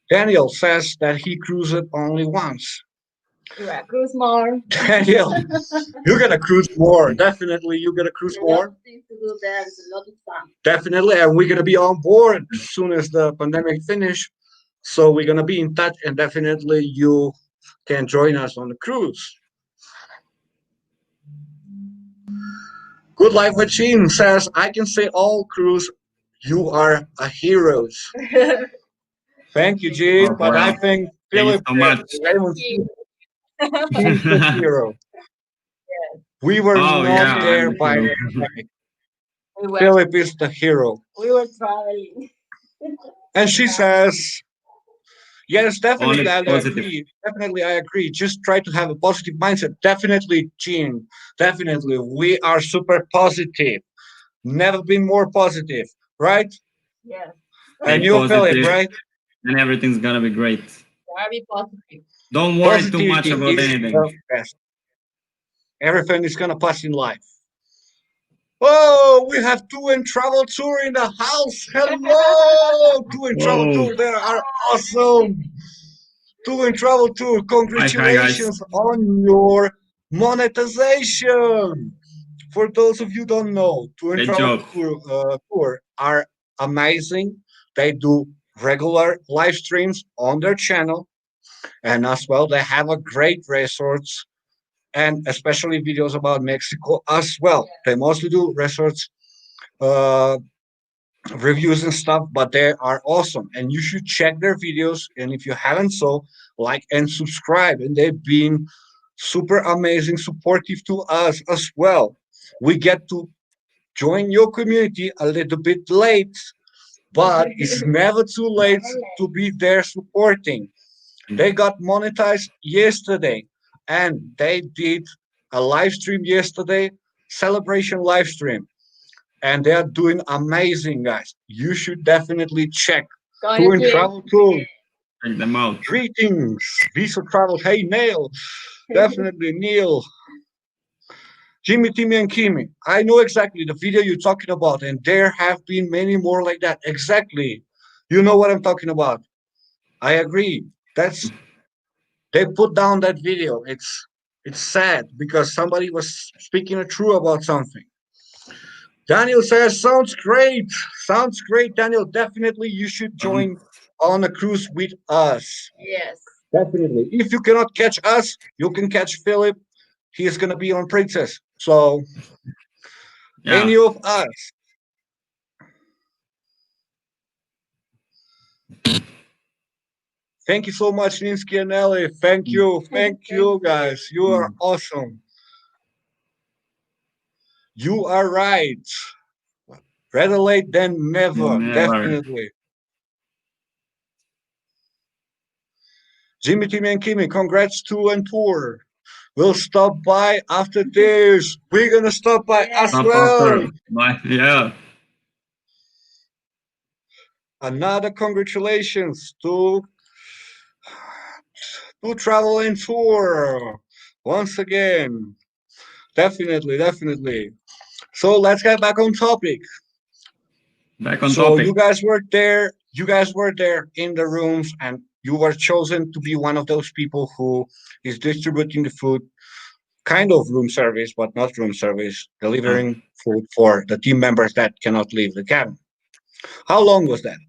Daniel says that he cruised only once. Yeah, cruise more. Daniel, you're gonna cruise more. Definitely, you're gonna cruise A lot more. of things to do there. It's a lot of fun. Definitely, and we're gonna be on board as soon as the pandemic finish. So we're gonna be in touch, and definitely you can join us on the cruise. Good Life with Sheen says, I can say all cruise, you are a heroes. Thank you, Oh, Gene. But I well, think thank you Philip so and much. Raymond, You. he's the hero. We were Oh not yeah, there I'm Definitely. by true. the pandemic. We were Philip is the hero. we were traveling. And she says, yes, Only definitely, I positive. agree. Definitely, I agree. Just try to have a positive mindset. Definitely, Gene. Definitely. We are super positive. Never been more positive, right? Yes. And Stay you, Philip, positive, right? and everything's gonna be great. Very positive. Don't worry too much Positivity about is anything. the best. Everything is gonna pass in life. Oh, we have Two and Travel Tour in the house. Hello, Two and Travel Whoa! Tour. They are awesome. Two and Travel Tour. Hi guys. Congratulations on your monetization. For those of you don't know, Two and Great Travel job. Tour are amazing. They do regular live streams on their channel, and as well, they have a great resorts and especially videos about Mexico as well. They mostly do resorts uh, reviews and stuff, but they are awesome, and you should check their videos. And if you haven't, so like and subscribe. And they've been super amazing, supportive to us as well. We get to join your community a little bit late, but it's never too late Never to be there supporting. They got monetized yesterday, and they did a live stream yesterday, celebration live stream, and they are doing amazing, guys. You should definitely check. Going Tour to and do it. Travel Tour. Check them out. Greetings, Visa Travel. Hey, Neil. Definitely, Neil. Jimmy, Timmy, and Kimi. I know exactly the video you're talking about, and there have been many more like that. Exactly. You know what I'm talking about. I agree. That's they put down that video. It's sad because somebody was speaking the truth about something. Daniel says, sounds great. Sounds great, Daniel. Definitely you should Um, join on a cruise with us. Yes. Definitely. If you cannot catch us, you can catch Philip. He is gonna be on Princess. So yeah. any of us. Thank you so much, Ninsky and Ellie. Thank you. Thank Thank you, you. guys. You are awesome. You are right. Better late than never. Never. Definitely. Jimmy, Timmy, and Kimmy, congrats to and tour. We'll stop by after this. We're gonna stop by as Yes. Stop well. after. Bye. Yeah. Another congratulations to Travel and Tour. Once again. Definitely, definitely. So let's get back on topic. Back on So you topic. guys were there. You guys were there in the rooms, and you were chosen to be one of those people who is distributing the food, kind of room service, but not room service, Uh, delivering food for the team members that cannot leave the cabin. How long was that?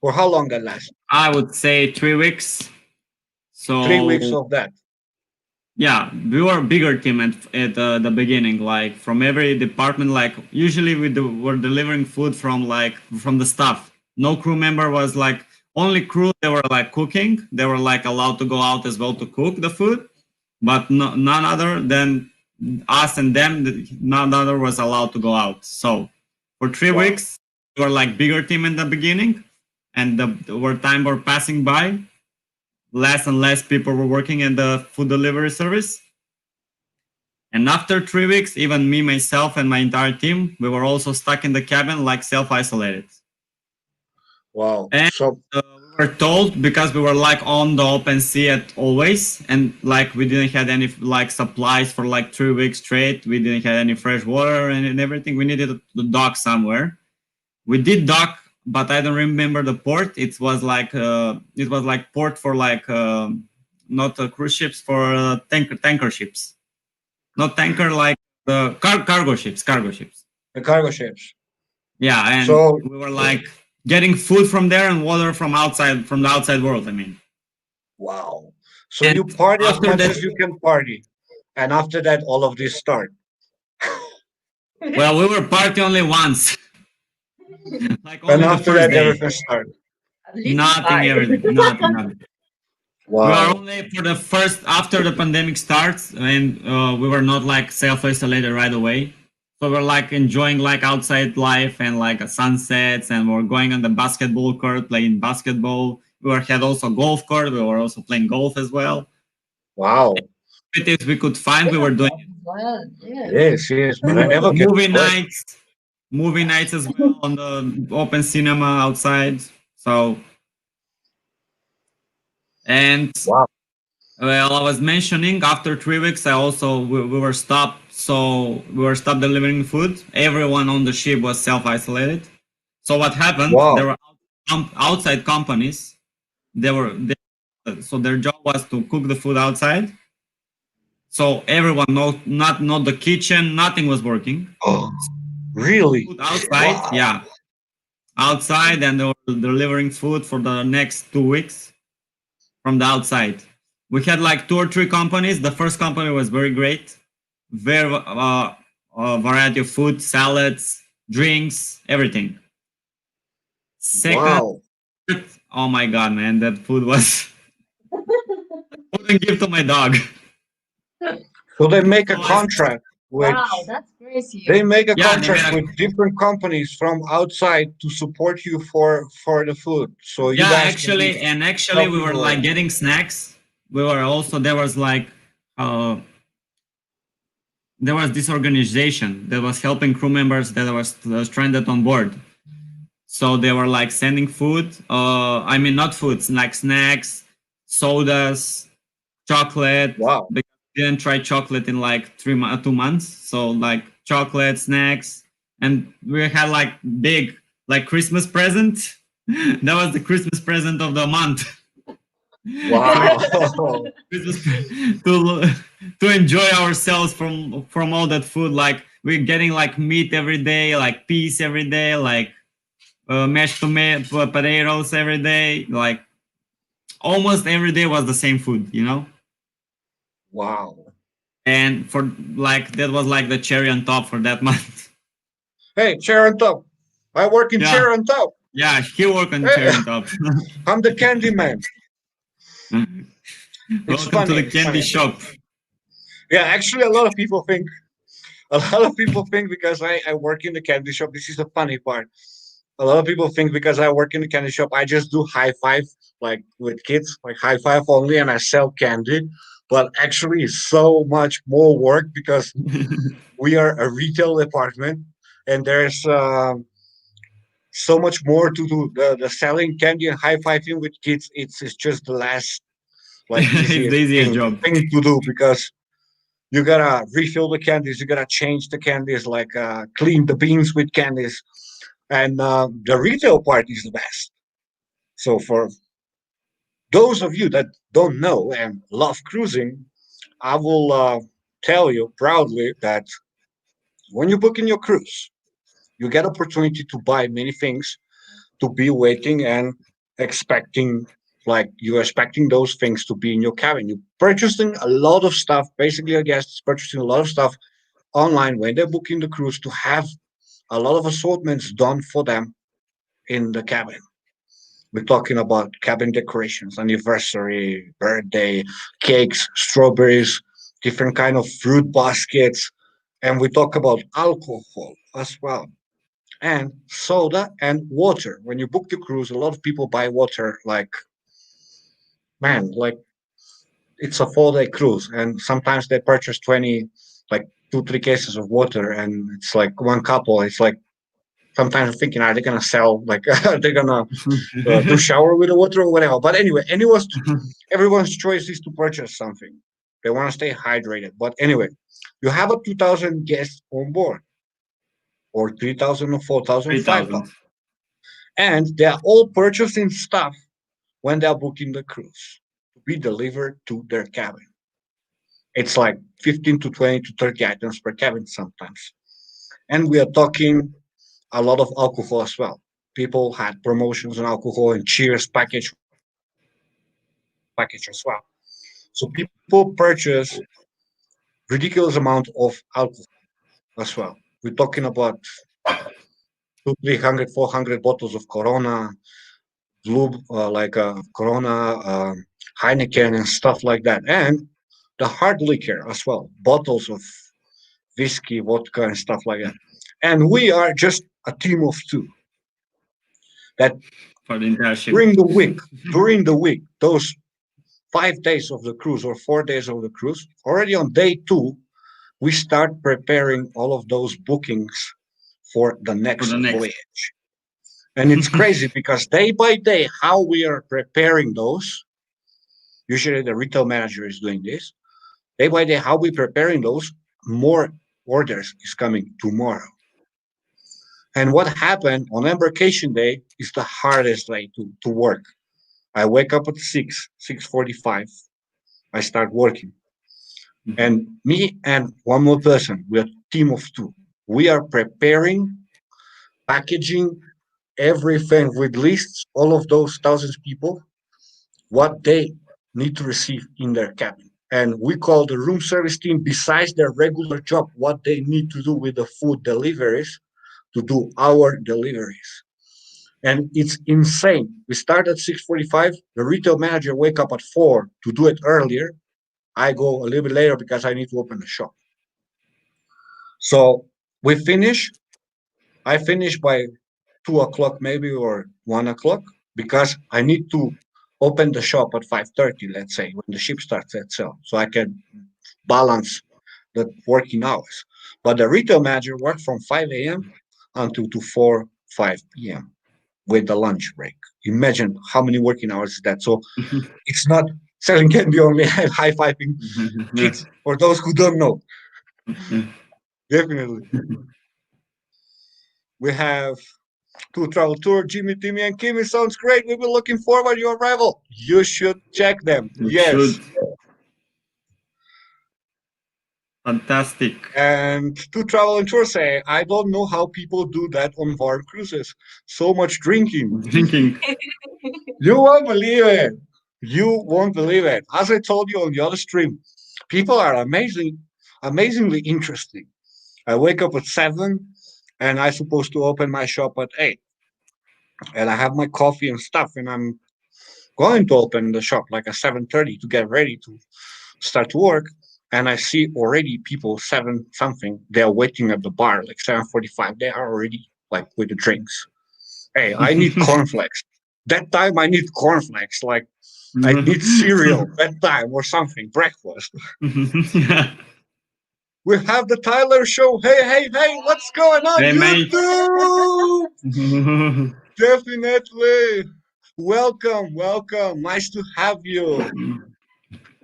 For how long that lasted? I would say 3 weeks. 3 weeks So of that. yeah, we were a bigger team at the beginning. Like from every department, like usually were delivering food from from the staff. No crew member was like only crew. They were like cooking. They were like allowed to go out as well to cook the food, but none other than us and them. None other was allowed to go out. So for three Wow. weeks, we were like bigger team in the beginning, and the time were passing by, less and less people were working in the food delivery service. And after 3 weeks, even me, myself, and my entire team, we were also stuck in the cabin, like self-isolated. Wow. And So we were told, because we were like on the open sea at always, and like we didn't have any like supplies for like 3 weeks straight. We didn't have any fresh water and everything. We needed to dock somewhere. We did dock, but I don't remember the port. It was like port for like not cruise ships, for tanker ships, not tanker, like the cargo ships. the cargo ships. Yeah, and So we were like getting food from there and water from the outside world. I mean, wow. So and you party as after much that, as you can party, and after that, all of this start. well, we were party only once, like And only the after first that, day. everything start. At least Nothing, five. everything, nothing, nothing. We are Wow. only for the first after the pandemic starts, and we were not like self-isolated right away. So we're like enjoying like outside life and like sunsets, and we're going on the basketball court playing basketball. We were had also golf court. We were also playing golf as well. Wow. Activities we could find, we were doing Well, yeah. Yes, yes, but I never get to movie play. nights, movie nights as well on the open cinema outside. So, and Wow. well, I was mentioning after 3 weeks, we were stopped. So we were stopped delivering food. Everyone on the ship was self-isolated. So what happened? There Wow. were outside companies. So their job was to cook the food outside. So everyone, not the kitchen, nothing was working. Oh, really? Food outside, Wow. yeah, outside, and they were delivering food for the next 2 weeks from the outside. We had like 2 or 3 companies. The first company was very great, very variety of food, salads, drinks, everything. Second, Wow. oh my god, man, that food was I wouldn't give to my dog. So they make a So I, contract with Wow, that's crazy. they make a yeah, they contract made with a, different companies from outside to support you for the food. So you yeah, guys can be actually we were like self-reliant. getting snacks. We were also there was like there was this organization that was helping crew members that was stranded on board. So they were like sending food. I mean, not foods, like snacks, sodas, chocolate. Wow. Because we didn't try chocolate in like 2 months. So like chocolate, snacks, and we had like big like Christmas present. That was the Christmas present of the month. So Wow. Christmas to enjoy ourselves from all that food. Like we're getting like meat every day, like peas every day, like mashed tomato potatoes every day. Like almost every day was the same food, you know. Wow. And for like that was like the cherry on top for that month. Hey, chair on top. I work in Yeah, chair on top. yeah, he worked on Hey, cherry on top. I'm the candy man. It's Welcome to funny. the It's candy funny. shop. Yeah, actually, a lot of people think because I work in the candy shop. This is the funny part. A lot of people think because I work in the candy shop, I just do high five like with kids, like high five only, and I sell candy. But actually, it's so much more work because we are a retail department, and there's so much more to do. The selling candy and high fiving with kids, it's just the last like It's the easiest easiest job. thing to do because you gotta refill the candies, you gotta change the candies, like clean the beans with candies, and the retail part is the best. So for those of you that don't know and love cruising, I will tell you proudly that when you book in your cruise, you get opportunity to buy many things to be waiting and expecting, like you're expecting those things to be in your cabin. You're purchasing a lot of stuff. Basically, a guest is purchasing a lot of stuff online when they're booking the cruise to have a lot of assortments done for them in the cabin. We're talking about cabin decorations, anniversary, birthday, cakes, strawberries, different kind of fruit baskets, and we talk about alcohol as well. and soda and water. When you book the cruise, a lot of people buy water like, man, like it's a 4 day cruise, and sometimes they purchase 20, like 2, 3 cases of water, and it's like one couple. It's like sometimes I'm thinking, are they gonna sell? Like, are they gonna do shower with the water or whatever? But anyway, everyone's choice is to purchase something. They want to stay hydrated. But anyway, you have a 2,000 guests on board, or 3,000 or 4,000, 3,000. 5,000, and they are all purchasing stuff when they are booking the cruise to be delivered to their cabin. It's like 15 to 20 to 30 items per cabin sometimes. And we are talking a lot of alcohol as well. People had promotions on alcohol and cheers package was part of the package as well. So people purchase ridiculous amount of alcohol as well. We're talking about two, 300, 400 bottles of Corona, blue, Corona, Heineken, and stuff like that. And the hard liquor as well, bottles of whiskey, vodka, and stuff like that. And we are just a team of two that For the entire ship. during the week, during the week, those 5 days of the cruise or 4 days of the cruise, already on day two, we start preparing all of those bookings for the For next the next. voyage. And it's crazy because day by day, how we are preparing those, usually the retail manager is doing this, day by day, how we preparing those, more orders is coming tomorrow. And what happened on embarkation day is the hardest day to work. I wake up at 6:45. I start working. Mhm. And me and one more person, we're a team of two. We are preparing, packaging everything with lists, all of those thousands of people, what they need to receive in their cabin. And we call the room service team, besides their regular job, what they need to do with the food deliveries to do our deliveries. And it's insane. We start at 6:45. The retail manager wake up at 4 to do it earlier. I go a little bit later because I need to open the shop. So we finish. I finish by 2 o'clock maybe or 1 o'clock because I need to open the shop at 5:30. Let's say when the ship starts at sail, so I can balance the working hours. But the retail manager works from 5 a.m. until to 4 5 p.m. with the lunch break. Imagine how many working hours is that. So it's not selling candy only and high fiving Yes. chicks for those who don't know. Yeah. Definitely. We have two travel tour, Jimmy, Timmy, and Kimi. Sounds great. We've been looking forward to your arrival. You should check them. You should. Yes. Fantastic. And to travel and tour say, I don't know how people do that on warm cruises. So much drinking. Drinking. You won't believe it. You won't believe it. As I told you on the other stream, people are amazingly interesting. I wake up at 7 and I'm supposed to open my shop at 8. And I have my coffee and stuff and I'm going to open the shop like at 7:30 to get ready to start to work. And I see already people 7 something, they're waiting at the bar, like 7:45. They are already like with the drinks. Hey, I need cornflakes. That time I need cornflakes. Like I need cereal that time or something, breakfast. Yeah. We have the Tyler show. Hey, hey, hey, what's going on, Hey, mate. YouTube? Definitely. Welcome, welcome. Nice to have you.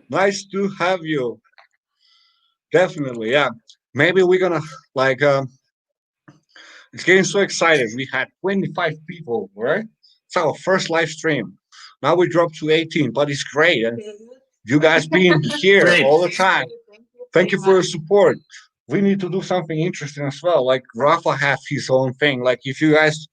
Nice to have you. Definitely, yeah. Maybe we're gonna like it's getting so excited. We had 25 people, right? It's our first live stream. Now we dropped to 18, but it's great. And you guys being here Great. all the time. Thank you for your support. We need to do something interesting as well. Like Rafa has his own thing. Like if you guys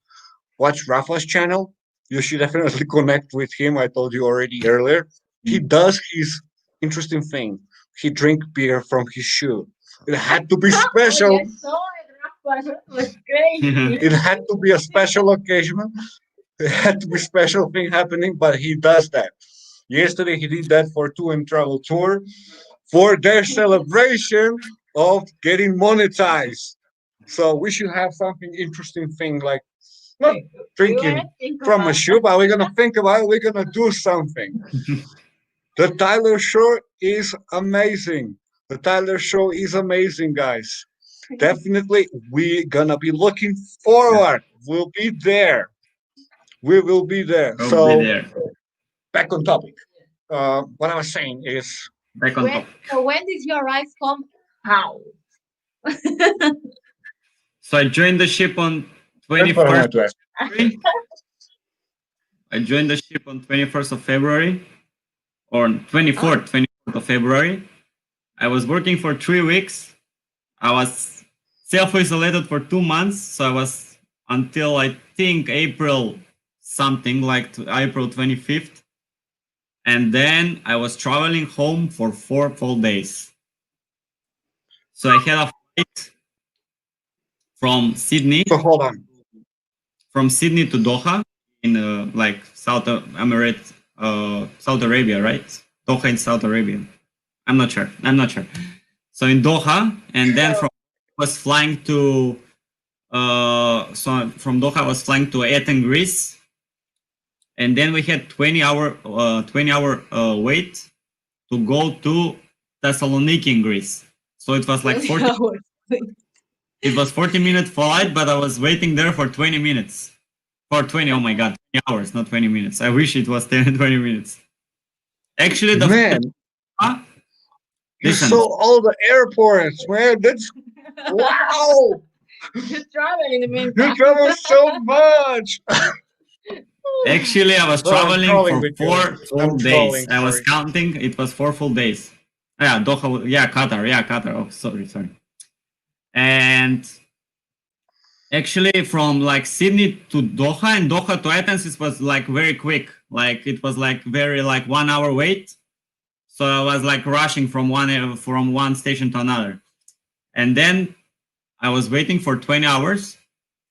watch Rafa's channel, you should definitely connect with him. I told you already earlier. He does his interesting thing. He drink beer from his shoe. It had to be Oh, special. you saw it, Rafa. It was crazy. It had to be a special occasion. It had to be special thing happening, but he does that. Yesterday he did that for Two and Travel Tour for their celebration of getting monetized. So we should have something interesting thing like not We drinking were think from a about shoe, but we're gonna think about it. We're gonna do something. The Tyler Show is amazing. The Tyler Show is amazing, guys. Definitely, we're gonna be looking Yeah, forward. We'll be there. We will be there. I'll be So there. back on topic. What I was saying is Back on when. top. So when did your rice come? How? So I joined the ship on that's what I 21st wanted to ask. February. I joined the ship on 21st of February or Oh, 24th of February. I was working for 3 weeks. I was self-isolated for 2 months. So I was until I think April something like April 25th. And then I was traveling home for 4 full days. So I had a flight from Sydney So hold on. to Doha in like Saudi Arabia, right? Doha in Saudi Arabia. I'm not sure. So in Doha, and then so from was flying to so from Doha I was flying to Athens, Greece, and then we had 20-hour wait to go to Thessaloniki in Greece. So it was like 20 40. hours. It was 40-minute flight, but I was waiting there for 20 minutes. For 20, oh my god, 20 hours, not 20 minutes. I wish it was 10, 20 minutes. Actually, the Man, huh? you Listen, saw all the airports, man. That's wow. You travel in the You meantime. travel so much. actually, I was No, I'm traveling trolling for with you. four full I'm days. trolling. I was Sorry. counting, it was 4 full days. Yeah, Doha, yeah, Qatar. Oh, sorry. And actually, from like Sydney to Doha and Doha to Athens, it was like very quick. Like it was like very like 1 hour wait. So I was like rushing from one station to another, and then I was waiting for 20 hours.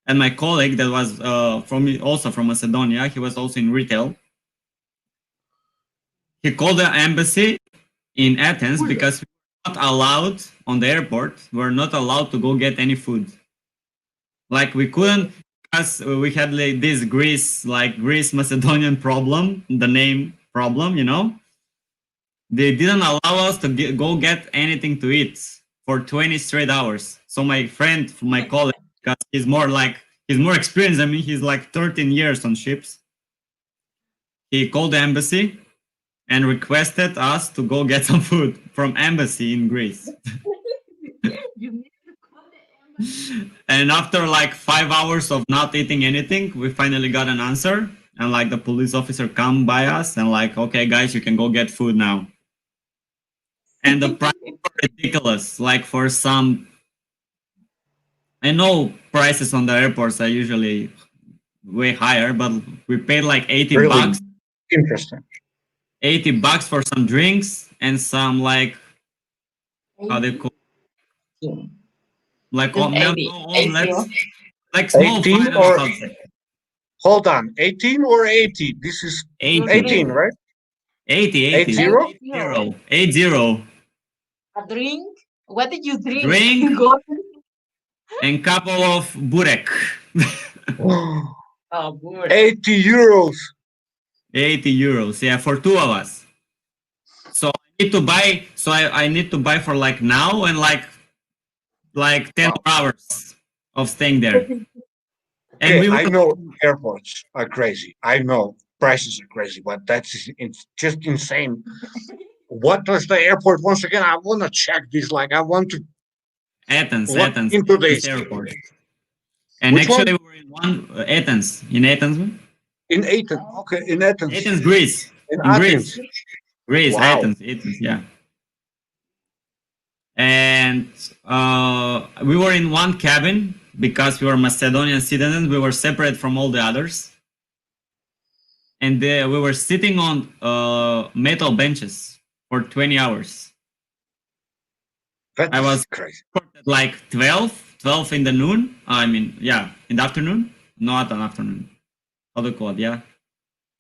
And my colleague that was also from Macedonia, he was also in retail. He called the embassy in Athens because we were not allowed on the airport. We were not allowed to go get any food. Like we couldn't because we had like this Greece Macedonian problem, the name problem, you know. They didn't allow us to go get anything to eat for 20 straight hours. So my friend, my colleague, because he's more experienced than me, he's like 13 years on ships. He called the embassy and requested us to go get some food from embassy in Greece. You need to call the embassy. And after like 5 hours of not eating anything, we finally got an answer. And like the police officer come by us and like, okay, guys, you can go get food now. And the price was ridiculous. Like for some, I know prices on the airports are usually way higher, but we paid like 80 Really bucks, interesting. 80 bucks for some drinks and some like how they call like Just no, 80. no 80. omelets, like small fry. 18 I don't know or how to say. hold on, 18 or 80? This is 80, 18, right? 80, 80? 80, 80. 0, 80. A drink? What did you drink? Drink Go. and couple of burek. Oh, good. 80 euros. 80 euros, yeah, for two of us. So I need to buy. So I need to buy for like now and like 10 Wow. hours of staying there. And Okay, we I were know airports are crazy. I know prices are crazy, but it's just insane. What does the airport? Once again, I want to check this. Like, I want to look into Athens this. airport. And Which actually, one? we were in Athens. In Athens. Okay, in Athens. Athens, Greece. In In Athens. Greece, Wow. Athens, yeah. And we were in one cabin because we were Macedonian citizens. We were separate from all the others. And we were sitting on metal benches for 20 hours. That I is was crazy. at like 12 in the noon. I mean, yeah, in the afternoon. Not an afternoon. How do you call it? Yeah.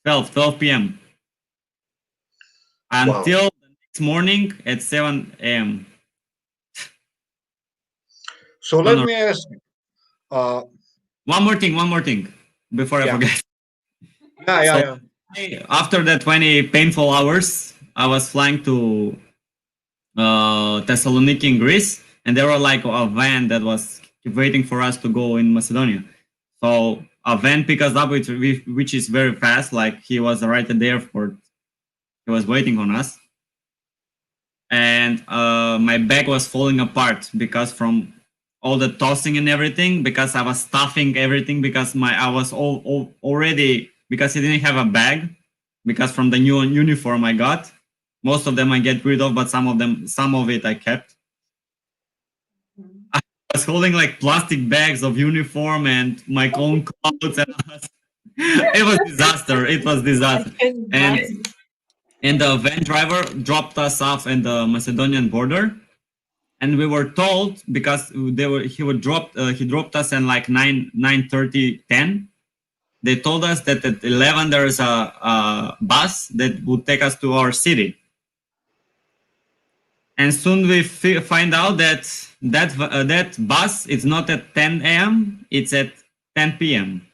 12 p.m. Wow. until the next morning at 7 a.m. So No, let no, me ask. Uh, One more thing before I yeah, forget. yeah, yeah, So yeah. after the 20 painful hours, I was flying to Thessaloniki in Greece, and there were like a van that was waiting for us to go in Macedonia. So a van picked us up, which is very fast. Like he was right at the airport. He was waiting on us, and my bag was falling apart because from all the tossing and everything. Because I was stuffing everything because I was already because I didn't have a bag because from the new uniform I got. Most of them I get rid of, but some of it I kept. I was holding like plastic bags of uniform and my own clothes, and it was disaster. It was I disaster, can and imagine. the van driver dropped us off in the Macedonian border, and we were told because he dropped us in like 9:30, 10. They told us that at 11 there is a bus that would take us to our city. And soon we find out that that bus is not at 10 a.m. It's at 10 p.m.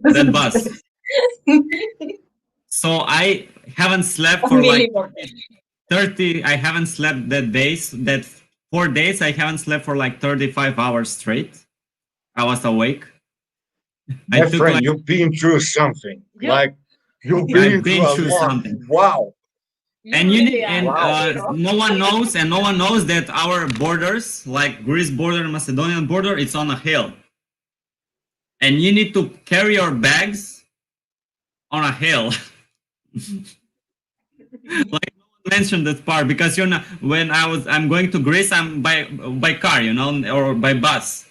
That bus. So I haven't slept for like Minimum. 30. I haven't slept that 4 days. I haven't slept for like 35 hours straight. I was awake. I My took friend, like you've been through something. You, Like you've I've been through been a through lot. something. Wow, you And really are a wow. hero. no one knows that our borders, like Greece border and Macedonian border, it's on a hill, and you need to carry your bags on a hill. Like no one mentioned this part because when I'm going to Greece, I'm by car, or by bus.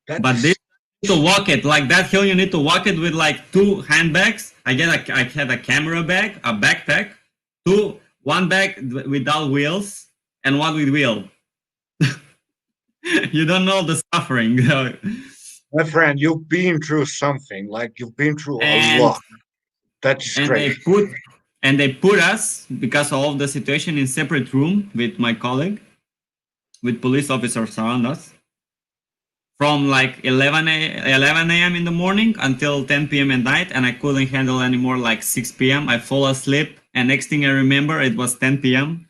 That But this is you need to walk it like that hill. You need to walk it with like two handbags. I had a camera bag, a backpack, one bag without wheels, and one with wheel. You don't know the suffering. my friend. You've been through something. Like you've been through a and lot. That is and great. they put us because of the situation in separate room with my colleague, with police officers around us from like 11 a.m. in the morning until 10 p.m. at night, and I couldn't handle anymore. Like 6 p.m. I fall asleep, and next thing I remember, it was 10 p.m.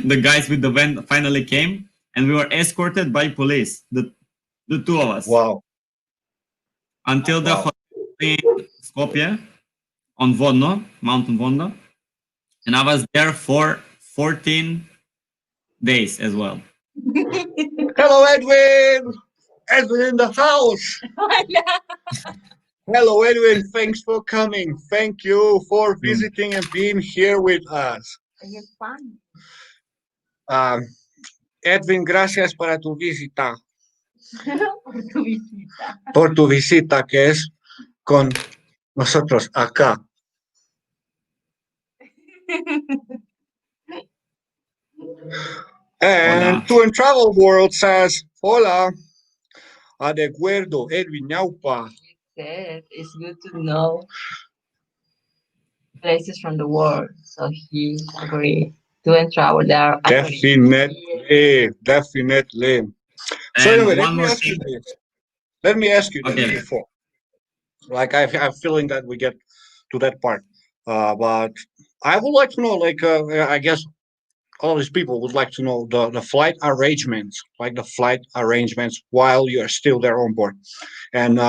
The guys with the van finally came, and we were escorted by police, the two of us, Wow, until the wow. hotel in Skopje on Vodno, Mountain Vodno, and I was there for 14 days as well. Hello, Edwin. Edwin in the house. Hello, Edwin. Thanks for coming. Thank you for visiting and being here with us. It's fun. Um, Edwin, gracias para tu visita. Por tu visita. Por tu visita que es con nosotros acá. Hola. And To and Travel World says, Hola, de acuerdo, Edwin Ñaupa. Said it's good to know places from the world. So he agreed to and travel there. Definitely, definitely. So And anyway, let one me more ask you thing. this. Let me ask you this Okay. before. Like I'm feeling that we get to that part. But I would like to know, like, I guess all these people would like to know the flight arrangements, like the flight arrangements while you're still there on board. And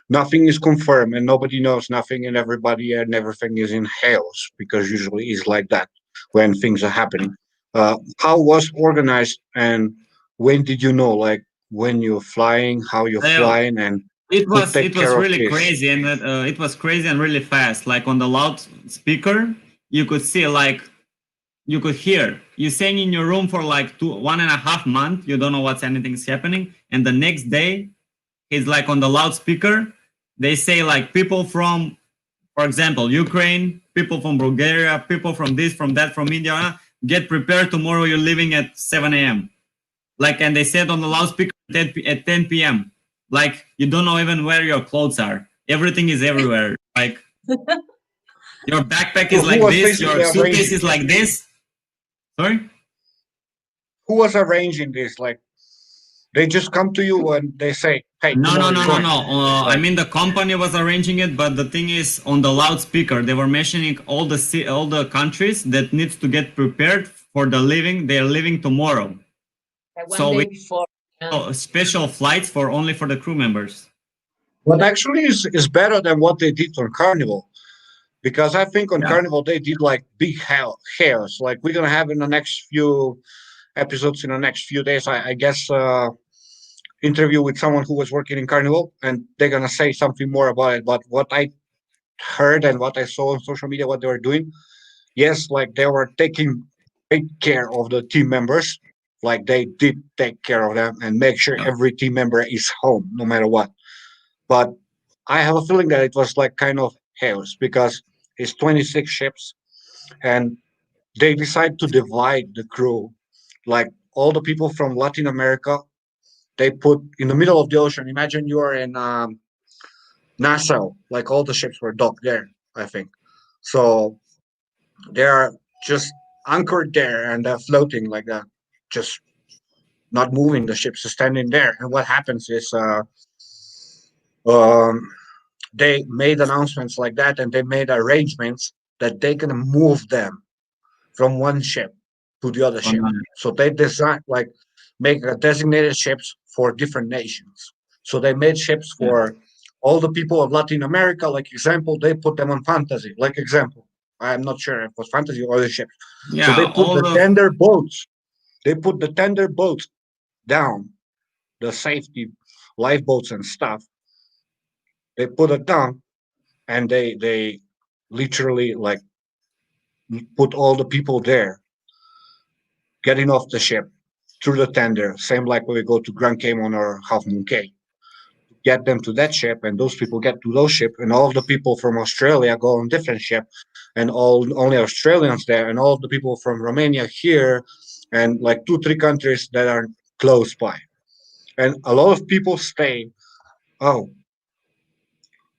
nothing is confirmed and nobody knows nothing and everybody and everything is in chaos because usually it's like that when things are happening. How was organized and when did you know, like when you're flying, how you're Well, flying, and it who was take it was care of really this? crazy, and it was crazy and really fast. Like on the loudspeaker, you could see like you could hear you saying in your room for like 1.5 months. You don't know what's anything's happening, and the next day, it's like on the loudspeaker. They say like people from, for example, Ukraine, people from Bulgaria, people from this, from that, from India. Get prepared tomorrow. You're leaving at 7 a.m. Like, and they said on the loudspeaker at 10 p.m. Like, you don't know even where your clothes are. Everything is everywhere. Like, your backpack So is who like was this, basically your suitcase arranging is this? like this. Sorry? who was arranging this? Like they just come to you and they say, "Hey, No, no, tomorrow no, you're no, going." no. I Like mean, the company was arranging it, but the thing is, on the loudspeaker, they were mentioning all the countries that needs to get prepared for the living. They are leaving tomorrow, Like one so we day before. Yeah. special flights for only for the crew members. what actually is better than what they did on Carnival, because I think on Yeah. Carnival they did like big hairs. Like we're gonna have in the next few episodes in the next few days. I guess interview with someone who was working in Carnival, and they're gonna say something more about it. But what I heard and what I saw on social media, what they were doing, yes, like they were taking great care of the team members. Like they did take care of them and make sure Yeah. every team member is home no matter what. But I have a feeling that it was like kind of chaos because it's 26 ships and they decide to divide the crew. Like all the people from Latin America, they put in the middle of the ocean. Imagine you are in Nassau, like all the ships were docked there, I think. So they're just anchored there and they're floating like that, just not moving. The ships are standing there. And what happens is um, they made announcements like that and they made arrangements that they can move them from one ship to the other ship. So they design like make designated ships for different nations. So they made ships Yeah. for all the people of Latin America. Like example, they put them on fantasy. Like example, I'm not sure if it was fantasy or the ships. So they Yeah. put All the the tender boats. They put the tender boats down, the safety lifeboats and stuff. They put it down, and they literally like put all the people there getting off the ship through the tender, same like when we go to Grand Cayman or Half Moon Cay. Get them to that ship, and those people get to those ship, and all of the people from Australia go on different ship, and all only Australians there, and all of the people from Romania here, and like 2 3 countries that are close by, and a lot of people stay. Oh,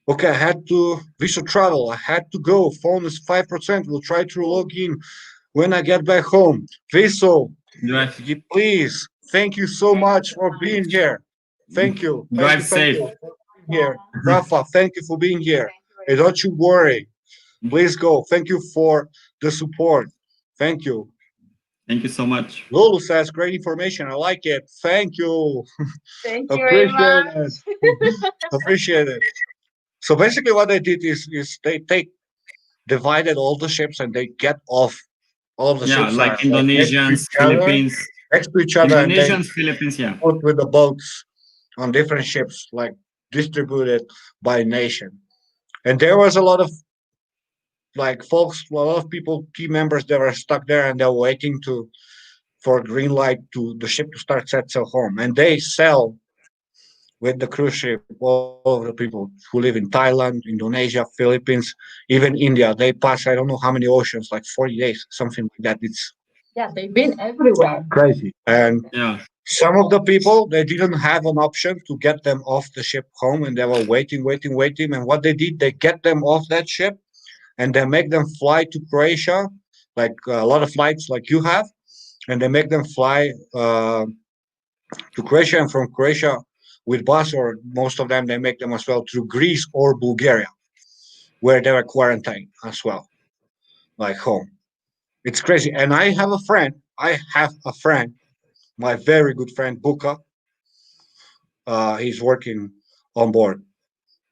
okay, I had to visa travel. I had to go. Phone is 5%. We'll try to log in when I get back home. Viso, drive please, thank you so much for being here. Thank you, thank drive you, thank safe. you for being here. Rafa, thank you for being here. Hey, don't you worry. Please go. Thank you for the support. Thank you. Thank you so much. Lulu says, great information. I like it. Thank you. Thank you very Appreciate it. much. Appreciate it. So basically, what they did is they take divided all the ships and they get off. All the Yeah, ships like are like Indonesians, Philippines, next to each other, and they Indonesians, Philippines. Yeah. put with the boats on different ships, like distributed by nation. And there was a lot of like folks, a lot of people, team members that were stuck there and they're waiting to for a green light to the ship to start set sail home. And they sail with the cruise ship, all of the people who live in Thailand, Indonesia, Philippines, even India. They pass I don't know how many oceans, like 40 days, something like that. It's Yeah, they've been everywhere. crazy. And Yeah. some of the people they didn't have an option to get them off the ship home, and they were waiting, waiting, waiting. And what they did, they get them off that ship, and they make them fly to Croatia, like a lot of flights like you have, and they make them fly to Croatia, and from Croatia with bus, or most of them they make them as well through Greece or Bulgaria, where they were quarantined as well, like home. It's crazy. And I have a friend. I have a friend, my very good friend Buka. He's working on board.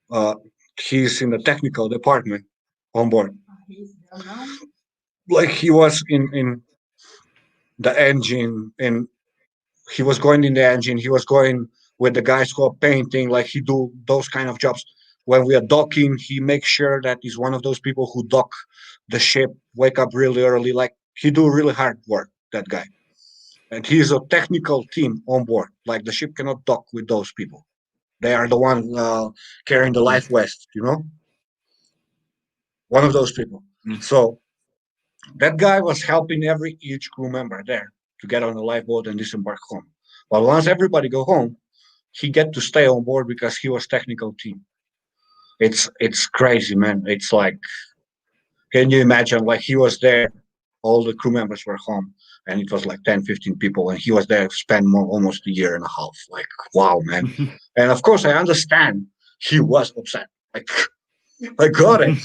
Uh, he's in the technical department on board. He's there now. Like he was in the engine, and he was going in the engine. He was going with the guys who are painting. Like he do those kind of jobs. When we are docking, he makes sure that he's one of those people who dock the ship, wake up really early. Like he do really hard work. That guy, and he's a technical team on board. Like the ship cannot dock with those people. They are the one carrying the life vest. One of those people. Mm. So that guy was helping every each crew member there to get on the lifeboat and disembark home. But once everybody go home, he get to stay on board because he was technical team. It's crazy, man. It's like, can you imagine? Like he was there all the crew members were home, and it was like 10, 15 people, and he was there, spent almost a year and a half. Like, wow, man. And of course, I understand he was upset. Like, I got it.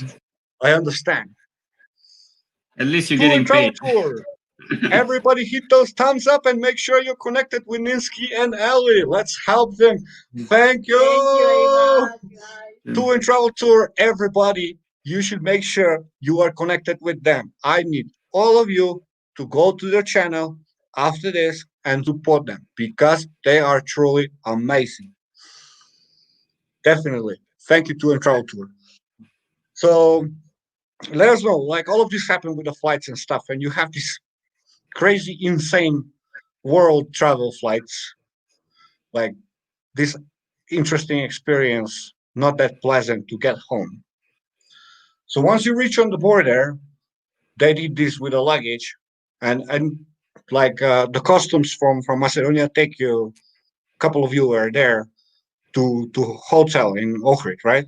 I understand. At least you're Tour and getting travel paid. tour. Everybody hit those thumbs up and make sure you're connected with Ninsky and Ellie. Let's help them. Thank Thank you very you. much, guys. Tour and travel tour, everybody, you should make sure you are connected with them. I need all of you to go to their channel after this and support them because they are truly amazing. Definitely. Thank you, Tour and Travel Tour. So let us know, like all of this happened with the flights and stuff, and you have these crazy, insane world travel flights, like this interesting experience, not that pleasant to get home. So once you reach on the border, they did this with the luggage, and like the customs from Macedonia take you. A couple of you were there to hotel in Ohrid, right?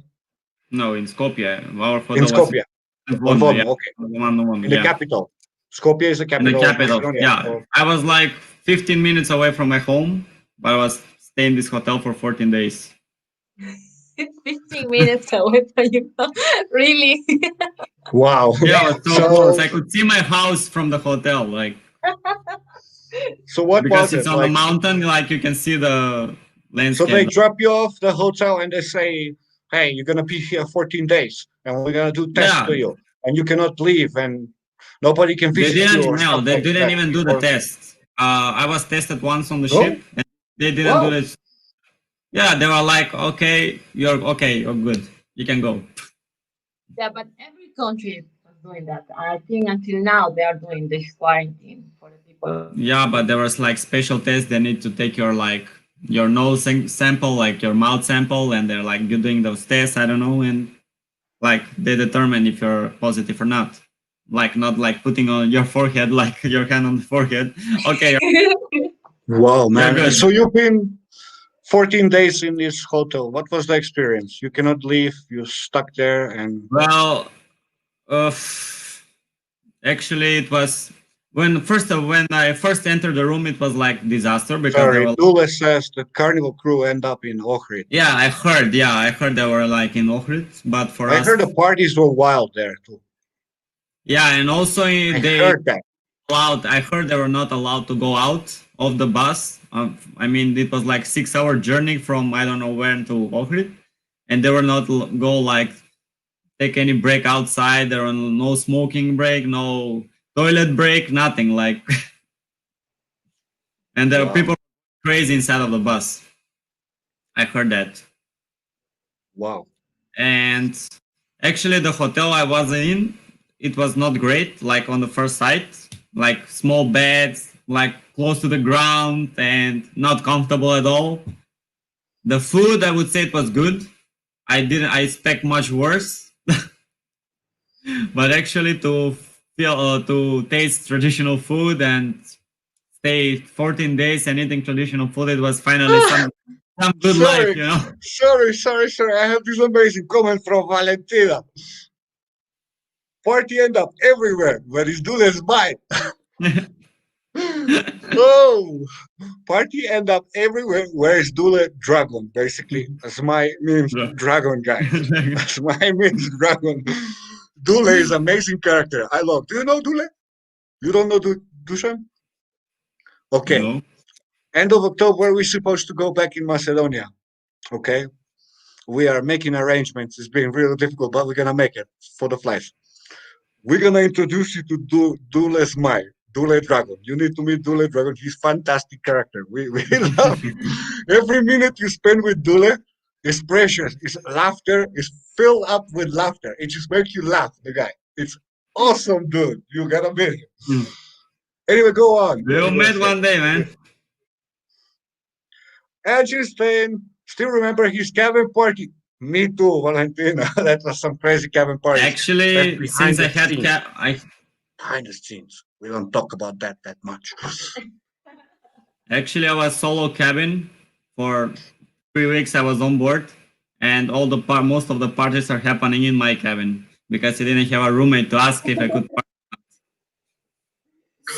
No, in Skopje. Our In hotel was Skopje, in on Vodno, yeah. Vodno, okay, Vodno, in the yeah. capital. Skopje is the In the capital of capital, Macedonia. yeah. So, I was like 15 minutes away from my home, but I was staying in this hotel for 14 days. It's 15 minutes away from you. Really? wow. Yeah, it was so close. so I could see my house from the hotel, like so what because was it's it on the like? mountain, like you can see the So they landscape. drop you off the hotel and they say, "Hey, you're gonna be here 14 days, and we're gonna do tests Yeah, to you, and you cannot leave, and nobody can they visit you didn't. or No, stuff they like didn't that." even do the Or test. I was tested once on the ship, no? and they didn't do Wow. it. Yeah, they were like, okay, you're good, you can go. Yeah, but every country was doing that. I think until now they are doing this quarantine for the people. Yeah, but there was like special tests. They need to take your like your nose sample, like your mouth sample, and they're like you doing those tests. I don't know, and like they determine if you're positive or not. Like not like putting on your forehead, like your hand on the forehead. Okay, Wow, you're man. good. So you've been 14 days in this hotel. What was the experience? You cannot leave. You're stuck there, and Well, uh, actually, it was when I first entered the room, it was like disaster because there sorry, were. Dule says the carnival crew end up in Ohrid. Yeah, I heard. Yeah, I heard they were like in Ohrid, but for I heard the us, parties were wild there too. yeah, and also I they heard that. allowed. I heard they were not allowed to go out of the bus. I mean, it was like 6 hour journey from I don't know where to Ohrid, and they were not go like take any break outside. There were no smoking break, no toilet break, nothing. Like, and there were Wow. people crazy inside of the bus. I heard that. Wow. And actually, the hotel I was in, it was not great. Like on the first sight, like small beds, like close to the ground, and not comfortable at all. The food, I would say, it was good. I expect much worse, but actually, to feel to taste traditional food and stay 14 days and eating traditional food, it was finally some good life, sorry, you know. sorry. I have this amazing comment from Valentina. Party end up everywhere. Where is Dule's mind? Oh, party end up everywhere. Where is Dule Dragon? Basically, that's my means dragon, guys. That's my means dragon. Dule is amazing character. I love. Do you know Dule? You don't know Dusan? Okay. No. End of October, we're supposed to go back in Macedonia. Okay. We are making arrangements. It's been really difficult, but we're gonna make it for the flights. We're gonna introduce you to Dule Smile, Dule Dragon. You need to meet Dule Dragon. He's fantastic character. We love him. Every minute you spend with Dule is precious. His laughter is filled up with laughter. It just makes you laugh, the guy. It's awesome, dude. You gotta meet him. Anyway, go on. What We'll you gonna meet say? one day, man. Edge's thing. Still remember his cabin party. Me too, Valentina. That was some crazy cabin parties. That's Actually, behind since I the had scenes. I Behind the scenes. We don't talk about that much. actually I was solo cabin for 3 weeks. I was on board, and all the most of the parties are happening in my cabin because I didn't have a roommate to ask if I could.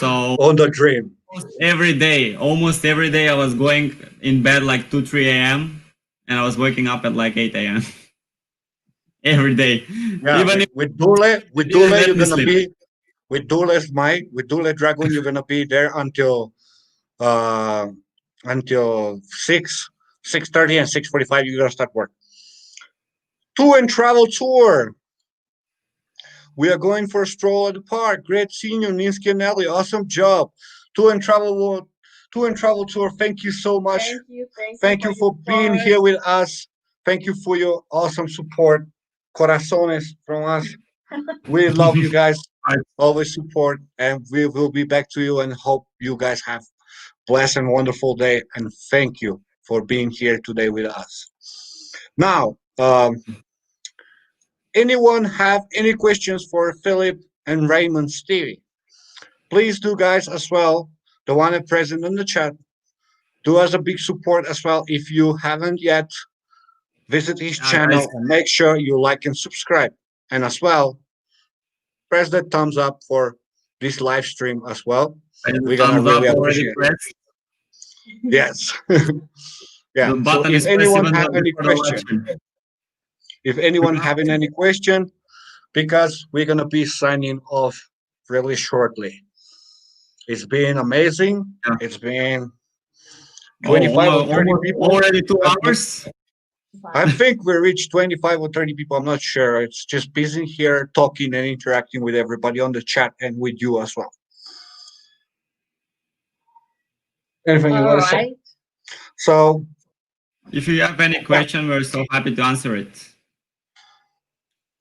So On the dream. almost every day, I was going in bed like 2, 3 a.m. and I was waking up at like 8 a.m. every day. Yeah, Even if With it didn't Dule, let you're me gonna sleep. be with Dule Dragon, you're gonna be there uh until 6:30 and 6:45. You're gonna start work. Tour and travel tour. We are going for a stroll at the park. Great seeing you, Ninsky and Nelly. Awesome job. Tour and travel tour and travel tour. Thank you so much. Thank you Thank for you your for being support. here with us. Thank you for your awesome support. Corazones from us. We love you guys. Right. Always support, and we will be back to you and hope you guys have blessed and wonderful day. And thank you for being here today with us. Now, anyone have any questions for Philip and Raymond Stevie? Please do, guys, as well. The one at present in the chat. Do us a big support as well. If you haven't yet, visit his Yeah, guys, channel and make sure you like and subscribe. And as well, press that thumbs up for this live stream as well. the We're gonna thumbs really up already appreciate it. pressed. Yes. Yeah. The So button if is pressed anyone even have any before the live question, stream. if anyone having any question, because we're gonna be signing off really shortly. It's been amazing. Yeah. It's been Oh, 25 or 30 almost people. already two I think hours. I think we reached 25 or 30 people. I'm not sure. It's just busy here talking and interacting with everybody on the chat and with you as well. Anything you All want to say? right. So, If you have any yeah. question, we're so happy to answer it.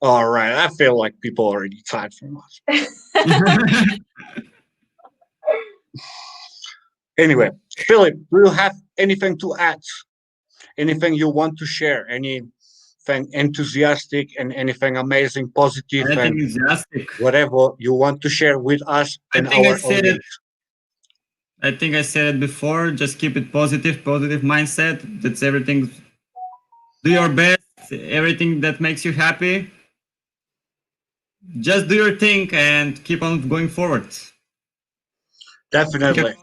All right. I feel like people are already tired from us. Anyway, Philip, do you have anything to add? Anything you want to share? Anything enthusiastic and anything amazing, positive, Anything and enthusiastic. whatever you want to share with us I and think I our said it. audience? I think I said it before. Just keep it positive mindset. That's everything. Do your best. Everything that makes you happy. Just do your thing and keep on going forward. Drink a Definitely. coffee.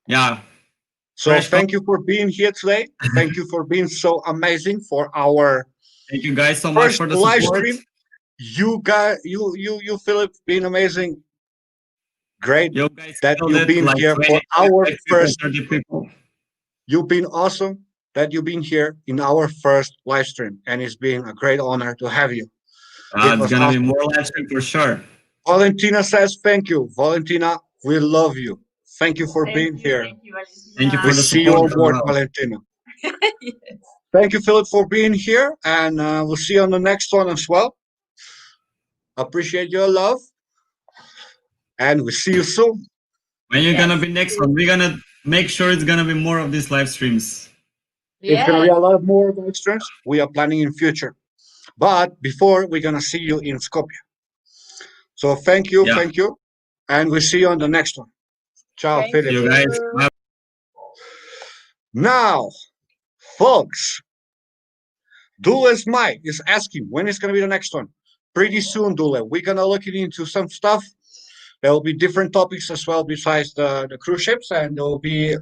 Yeah, So fresh coffee. thank you for being here today. Thank you for being so amazing for our Thank you guys so much first for the live support. stream. You guys, you, Philip, being amazing. Great You guys that killed you've it been like here 20, for our 25 people, first. 30 people. You've been awesome that you've been here in our first live stream, and it's been a great honor to have you. It It's was gonna be awesome. more live stream for sure. Valentina says thank you. Valentina, we love you. Thank you for being here. Thank you, Thank you We for the Valentina. see you support on as board, well. Valentina. Thank you, Philip, for being here, and we'll see you on the next one as well. Appreciate your love, and we'll see you soon. When you're gonna Yes. be next one, we're gonna make sure it's gonna be more of these live streams. It's gonna be Yes. a lot of more live streams we are planning in future. But before, we're gonna see you in Skopje. So Yeah. thank you, and we'll see you on the next one. Ciao, Thank See Philip. you guys. you. Bye. Now, folks, Dula's Mike is asking when is gonna be the next one. Pretty soon, Dula. We're gonna look into some stuff. There will be different topics as well besides the cruise ships, and there will be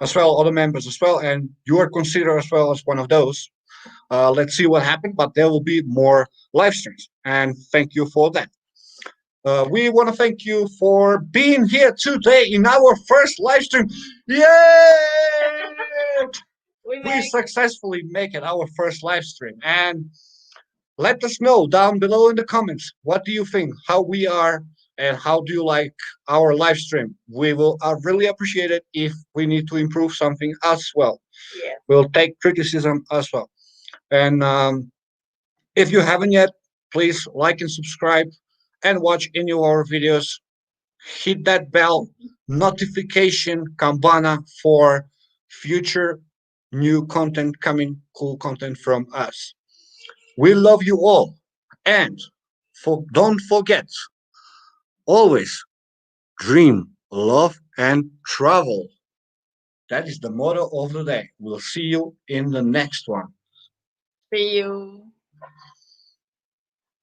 as well other members as well, and you are considered as well as one of those. Let's see what happens, but there will be more live streams, and thank you for that. We want to thank you for being here today in our first live stream. Yay! We We make successfully make it our first live stream, and let us know down below in the comments what do you think, how we are, and how do you like our live stream. We will really appreciate it if we need to improve something as well. yes. We'll take criticism as well. And if you haven't yet, please like and subscribe and watch any of our videos. Hit that bell notification campana for future new content coming, cool content from us. We love you all. And don't forget, always dream, love, and travel. That is the motto of the day. We'll see you in the next one. See you.